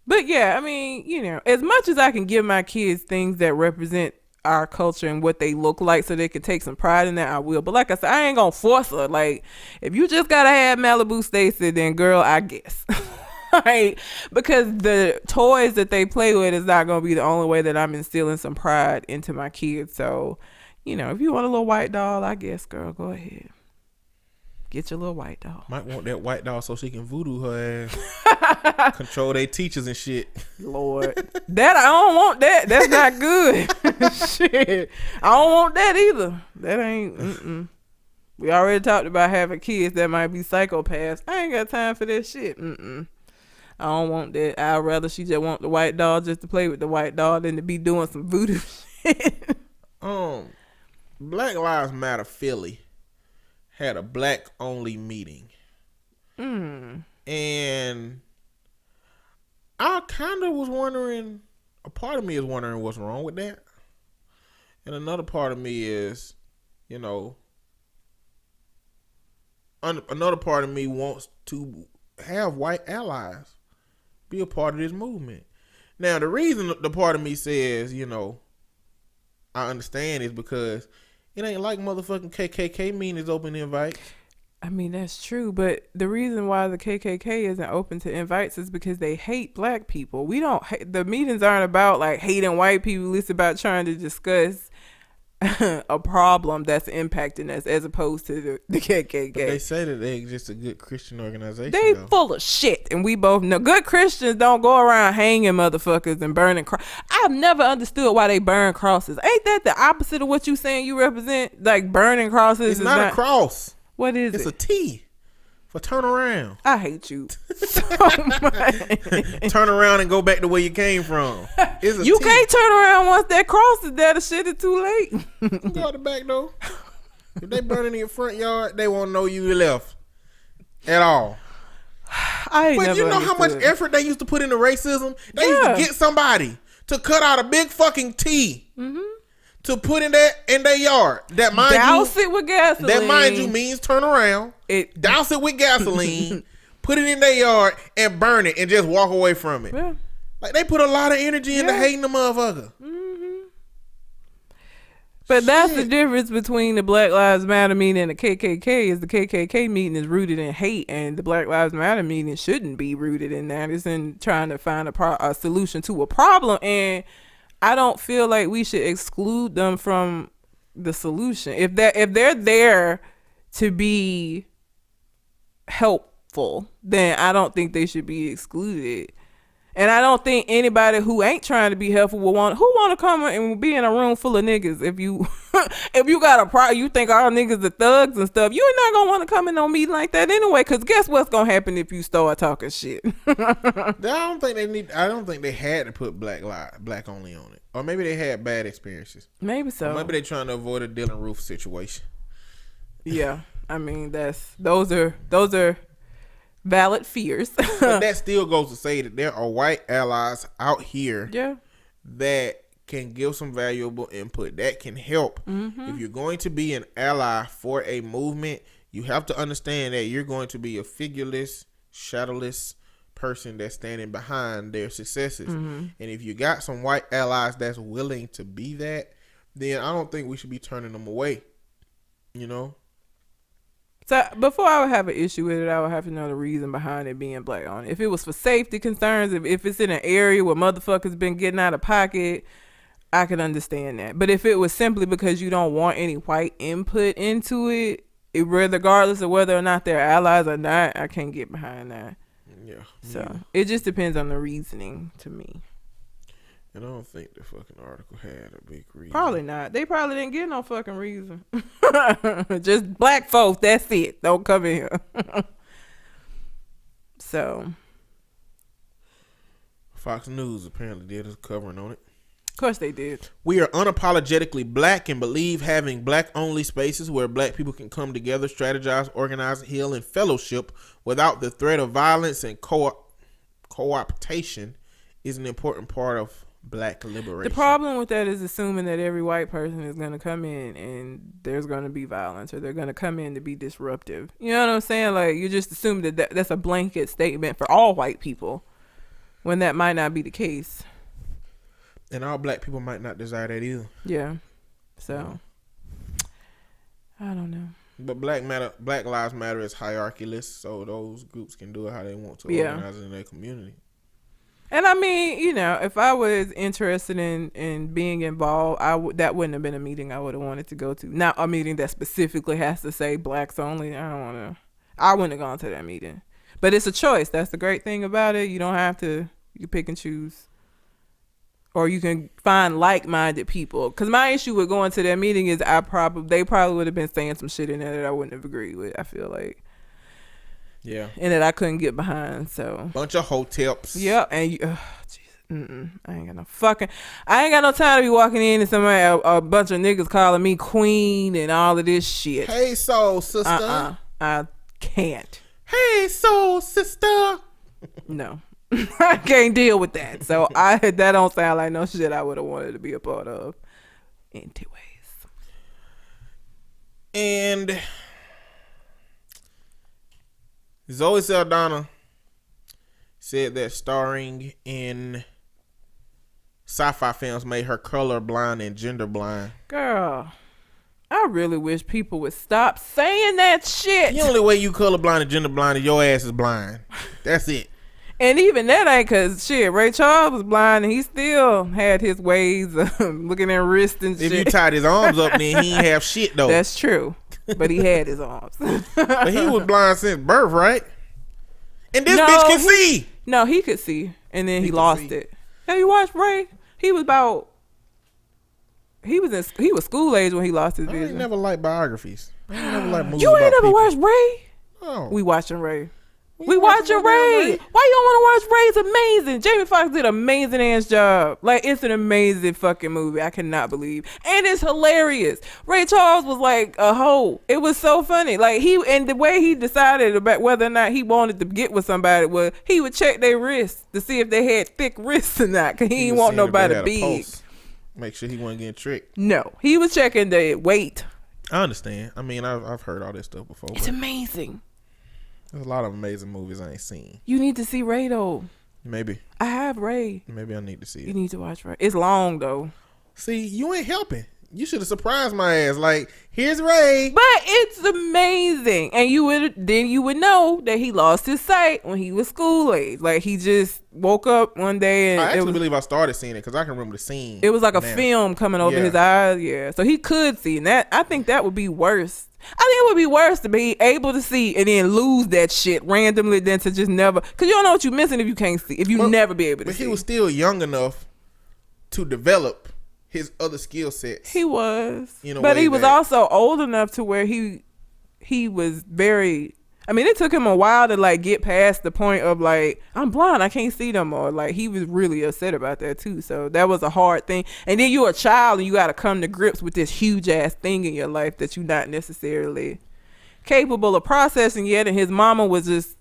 But yeah, I mean, as much as I can give my kids things that represent our culture and what they look like so they can take some pride in that, I will. But like I said, I ain't gonna force her. Like, if you just gotta have Malibu Stacy, then girl, I guess. Right? Because the toys that they play with is not going to be the only way that I'm instilling some pride into my kids. So, if you want a little white doll, I guess, girl, go ahead. Get your little white doll. Might want that white doll so she can voodoo her ass. Control their teachers and shit. Lord. That, I don't want that. That's not good. Shit. I don't want that either. That ain't, We already talked about having kids that might be psychopaths. I ain't got time for that shit. I don't want that. I'd rather she just want the white doll just to play with the white doll than to be doing some voodoo shit. Black Lives Matter Philly had a black only meeting. And I kind of was wondering, a part of me is wondering what's wrong with that. And another part of me is, another part of me wants to have white allies be a part of this movement. Now, the reason the part of me says, I understand is because It ain't like motherfucking KKK meetings open invites. I mean, that's true, but the reason why the KKK isn't open to invites is because they hate black people. We don't. The meetings aren't about like hating white people. It's about trying to discuss a problem that's impacting us, as opposed to the KKK. But they say that they're just a good Christian organization. They though. full of shit, and we both know good Christians don't go around hanging motherfuckers and burning I've never understood why they burn crosses. Ain't that the opposite of what you saying you represent? Like burning crosses It's is not a cross. What is It's it? a T for turn around. I hate you so much. Turn around and go back to where you came from. It's a You T. can't turn around once that cross is there. The shit is too late. You go out the back though. If they burning in your front yard, they won't know you left at all. I ain't But never you know how much understood. effort they used to put into racism? They used to get somebody to cut out a big fucking T to put in their yard. That mind Douse you, it with gasoline. that mind you means turn around. Douse it with gasoline, put it in their yard, and burn it, and just walk away from it. Yeah. Like they put a lot of energy into hating the motherfucker. But that's the difference between the Black Lives Matter meeting and the KKK. Is the KKK meeting is rooted in hate, and the Black Lives Matter meeting shouldn't be rooted in that. It's in trying to find a solution to a problem, and I don't feel like we should exclude them from the solution. If they're there to be helpful, then I don't think they should be excluded. And I don't think anybody who ain't trying to be helpful will want to come and be in a room full of niggas. If you if you got a problem, you think all niggas are thugs and stuff, you're not gonna want to come in on meeting like that anyway. Cause guess what's gonna happen if you start talking shit? I don't think they had to put black only on it, or maybe they had bad experiences. Maybe so. Or maybe they're trying to avoid a Dylan Roof situation. Yeah, I mean those are valid fears. But that still goes to say that there are white allies out here that can give some valuable input that can help. If you're going to be an ally for a movement, you have to understand that you're going to be a figureless, shadowless person that's standing behind their successes. And if you got some white allies that's willing to be that, then I don't think we should be turning them away. You know? So before I would have an issue with it, I would have to know the reason behind it being black on it. If it was for safety concerns, if it's in an area where motherfuckers been getting out of pocket, I could understand that. But if it was simply because you don't want any white input into it, regardless of whether or not they're allies or not, I can't get behind that. Yeah. So it just depends on the reasoning to me. And I don't think the fucking article had a big reason. Probably not. They probably didn't get no fucking reason. Just black folks, that's it. Don't come in here. So. Fox News apparently did a covering on it. Of course they did. We are unapologetically black and believe having black-only spaces where black people can come together, strategize, organize, heal, and fellowship without the threat of violence and co-optation is an important part of black liberation. The problem with that is assuming that every white person is going to come in and there's going to be violence, or they're going to come in to be disruptive. You know what I'm saying? Like, you just assume that that's a blanket statement for all white people, when that might not be the case. And all black people might not desire that either. Yeah. So, I don't know. But Black Lives Matter is hierarchyless, so those groups can do it how they want to organize in their community. And I mean, you know, if I was interested in being involved, that wouldn't have been a meeting I would have wanted to go to. Not a meeting that specifically has to say blacks only. I wouldn't have gone to that meeting. But it's a choice. That's the great thing about it. You don't have to. You can pick and choose. Or you can find like-minded people. Because my issue with going to that meeting is they probably would have been saying some shit in there that I wouldn't have agreed with, I feel like. Yeah. And that I couldn't get behind, so. Bunch of hoteps. Yeah, and I ain't got no time to be walking in and somebody, a bunch of niggas calling me queen and all of this shit. Hey, soul sister. I can't. Hey, soul sister. No. I can't deal with that. So that don't sound like no shit I would have wanted to be a part of. Anyways. And Zoe Saldana said that starring in sci-fi films made her color blind and gender blind. Girl. I really wish people would stop saying that shit. The only way you colorblind and gender blind is your ass is blind. That's it. And even that ain't cause shit. Ray Charles was blind and he still had his ways of looking at wrists and shit. If you tied his arms up, then he ain't have shit though. That's true. But he had his arms. But he was blind since birth, right? And this bitch can see. No, he could see, and then he lost it. Have you watched Ray? He was school age when he lost his vision. I ain't never liked biographies. I ain't never liked movies. You ain't about never people. watched Ray? Oh. We watching Ray. We watching Ray. Why you don't want to watch Ray? It's amazing. Jamie Foxx did an amazing ass job. Like, it's an amazing fucking movie. I cannot believe. And it's hilarious. Ray Charles was like a hoe. It was so funny. Like, and the way he decided about whether or not he wanted to get with somebody was he would check their wrists to see if they had thick wrists or not. Because he didn't want nobody big. Make sure he wasn't getting tricked. No. He was checking the weight. I understand. I mean, I've heard all this stuff before. It's amazing. There's a lot of amazing movies I ain't seen. You need to see Ray though. Maybe. I have Ray. Maybe I need to see it. You need to watch Ray. It's long though. See, you ain't helping. You should have surprised my ass. Like, here's Ray. But it's amazing. And you would know that he lost his sight when he was school age. Like, he just woke up one day and I actually believe I started seeing it because I can remember the scene. It was like a film coming over his eyes. Yeah. So he could see. And I think that would be worse. I think it would be worse to be able to see and then lose that shit randomly than to just never. Because you don't know what you're missing if you can't see. If you never be able to see. But he was still young enough to develop his other skill sets. He was. But he was also old enough to where he was very. I mean, it took him a while to like get past the point of like, I'm blind, I can't see no more. Like, he was really upset about that too. So that was a hard thing. And then you're a child and you got to come to grips with this huge ass thing in your life that you're not necessarily capable of processing yet. And his mama was just,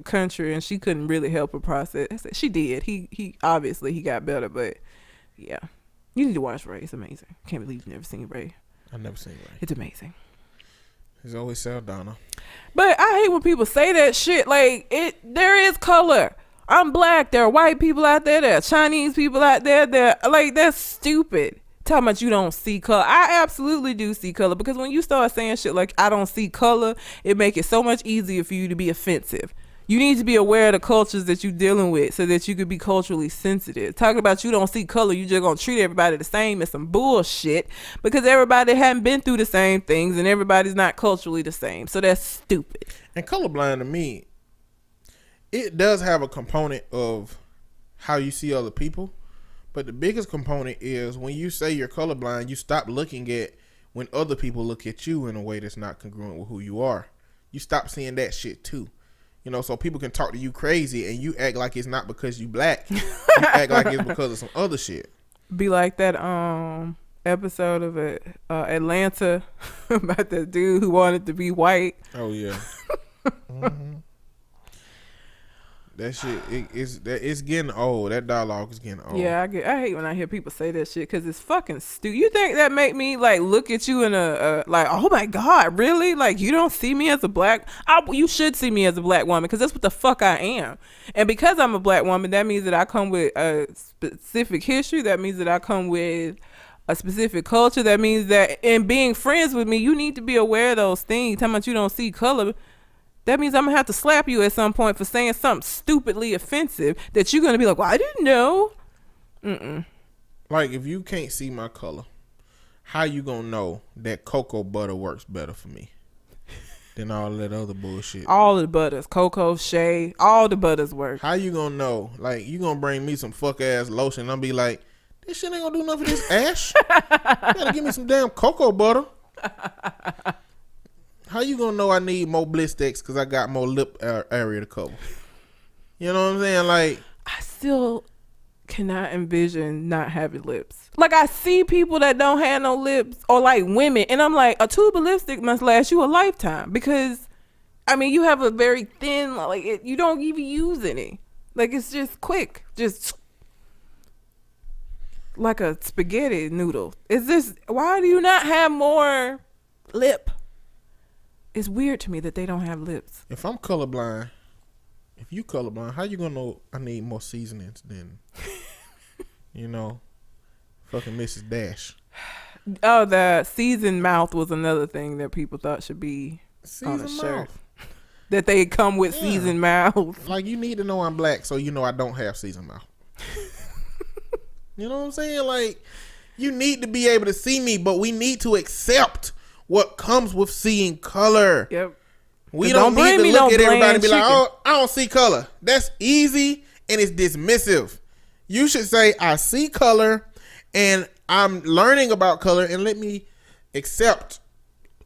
country, and she couldn't really help her process. She did. He obviously he got better, but yeah, you need to watch Ray. It's amazing. I can't believe you've never seen Ray. I've never seen Ray. It's amazing. He's always Saldana. But I hate when people say that shit. Like, there is color. I'm black. There are white people out there. There are Chinese people out there. That's stupid. Talking about you don't see color. I absolutely do see color, because when you start saying shit like I don't see color, it makes it so much easier for you to be offensive. You need to be aware of the cultures that you're dealing with so that you could be culturally sensitive. Talking about you don't see color, you just gonna treat everybody the same is some bullshit, because everybody hadn't been through the same things and everybody's not culturally the same. So that's stupid. And colorblind to me, it does have a component of how you see other people. But the biggest component is when you say you're colorblind, you stop looking at when other people look at you in a way that's not congruent with who you are. You stop seeing that shit too. So people can talk to you crazy and you act like it's not because you black. You act like it's because of some other shit. Be like that episode of Atlanta about that dude who wanted to be white. Oh yeah. Mm-hmm. That shit, it's getting old. That dialogue is getting old. Yeah, I hate when I hear people say that shit because it's fucking stupid. You think that make me like look at you in a like, oh my god, really? Like, you don't see me as a black? You should see me as a black woman, because that's what the fuck I am. And because I'm a black woman, that means that I come with a specific history. That means that I come with a specific culture. That means that in being friends with me, you need to be aware of those things. Talking about you don't see color. That means I'm going to have to slap you at some point for saying something stupidly offensive that you're going to be like, well, I didn't know. Like, if you can't see my color, how you going to know that cocoa butter works better for me than all that other bullshit? All the butters, cocoa, shea, all the butters work. How you going to know? Like, you going to bring me some fuck-ass lotion and I'll be like, this shit ain't going to do nothing for this ash. You got to give me some damn cocoa butter. How you gonna know I need more Blistex because I got more lip area to cover? You know what I'm saying? Like, I still cannot envision not having lips. Like, I see people that don't have no lips, or like women, and I'm like, a tube of lipstick must last you a lifetime, because I mean, you have a very thin, like, you don't even use any. Like, it's just quick, just like a spaghetti noodle. Is this? Why do you not have more lip? It's weird to me that they don't have lips. If I'm colorblind, if you colorblind, how you gonna know I need more seasonings than, fucking Mrs. Dash? Oh, the seasoned mouth was another thing that people thought should be on a Seasoned shirt. mouth. That they come with Yeah. seasoned mouth. Like, you need to know I'm black, so you know I don't have seasoned mouth. You know what I'm saying? Like, you need to be able to see me, but we need to accept what comes with seeing color. Yep. We don't need to me look no at everybody and be bland like, oh, I don't see color. That's easy and it's dismissive. You should say, I see color and I'm learning about color, and let me accept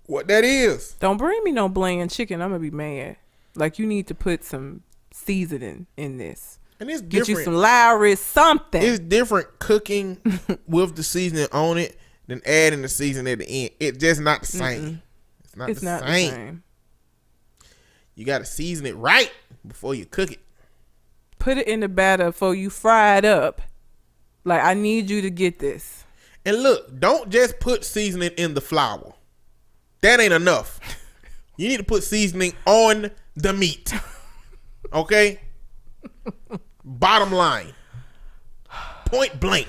what that is. Don't bring me no bland chicken. I'm gonna be mad. Like, you need to put some seasoning in this. And it's Get different. you some Lowry something. It's different cooking with the seasoning on it than adding the seasoning at the end. It's just not the same. It's not the same. You got to season it right before you cook it. Put it in the batter before you fry it up. Like, I need you to get this. And look, don't just put seasoning in the flour. That ain't enough. You need to put seasoning on the meat. Okay? Bottom line. Point blank.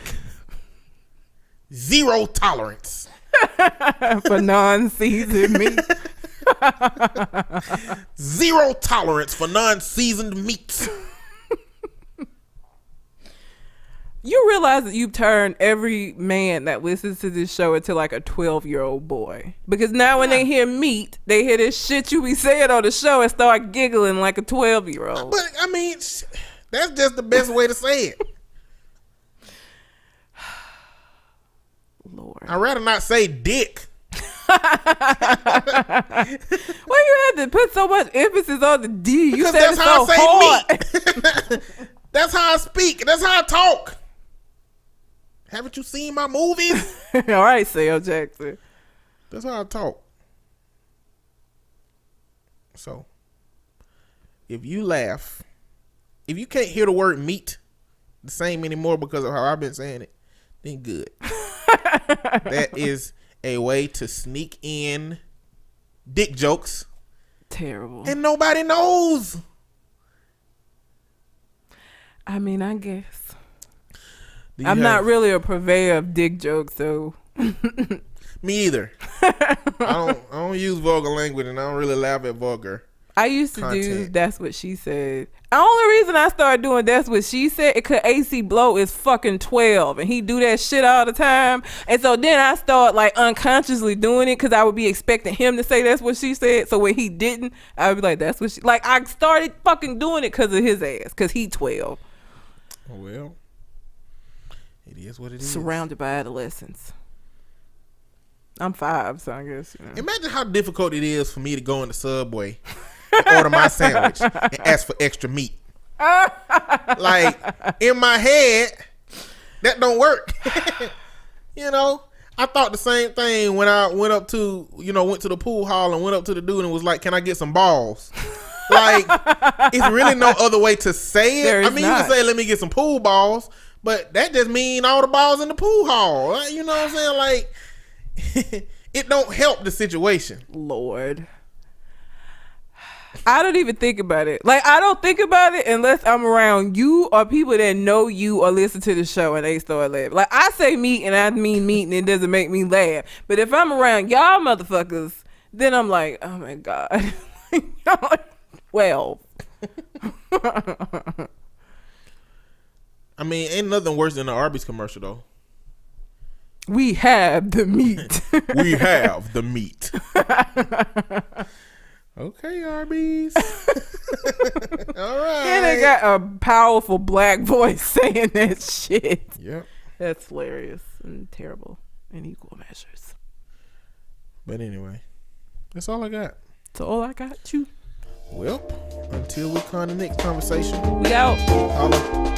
Zero tolerance. For non-seasoned meat. Zero tolerance for non-seasoned meats. You realize that you've turned every man that listens to this show into like a 12-year-old boy. Because now when they hear meat, they hear this shit you be saying on the show and start giggling like a 12-year-old. But, I mean, that's just the best way to say it. Lord. I'd rather not say dick. Why you had to put so much emphasis on the D? You Because said that's it how so I hard. say meat. That's how I speak. That's how I talk. Haven't you seen my movies? All right, Sam Jackson. That's how I talk. So, if you laugh, if you can't hear the word meat the same anymore because of how I've been saying it, then good. That is a way to sneak in dick jokes. Terrible. And nobody knows. I mean, I guess. I'm not really a purveyor of dick jokes, though. Me either. I don't use vulgar language, and I don't really laugh at vulgar. I used to do content. That's What She Said. The only reason I started doing That's What She Said is because AC Blow is fucking 12 and he do that shit all the time. And so then I started like unconsciously doing it because I would be expecting him to say That's What She Said. So when he didn't, I would be like, that's what she, like, I started fucking doing it because of his ass, because he 12. Well, it is what it is. Surrounded by adolescents. I'm 5, so I guess, you know. Imagine how difficult it is for me to go in the Subway and order my sandwich and ask for extra meat. Like, in my head, that don't work. You know, I thought the same thing when I went up to, went to the pool hall and went up to the dude and was like, can I get some balls? Like, it's really no other way to say it. I mean, you can say, let me get some pool balls, but that just mean all the balls in the pool hall. Like, you know what I'm saying? Like, it don't help the situation. Lord. I don't even think about it. Like, I don't think about it unless I'm around you or people that know you or listen to the show and they start laughing. Like, I say meat and I mean meat and it doesn't make me laugh. But if I'm around y'all motherfuckers, then I'm like, oh my God. Well. I mean, ain't nothing worse than an Arby's commercial, though. We have the meat. We have the meat. Okay, Arby's. All right. And they got a powerful black voice saying that shit. Yep. That's hilarious and terrible in equal measures. But anyway, that's all I got. That's all I got, you. Well, until we come to the next conversation, We out. holla.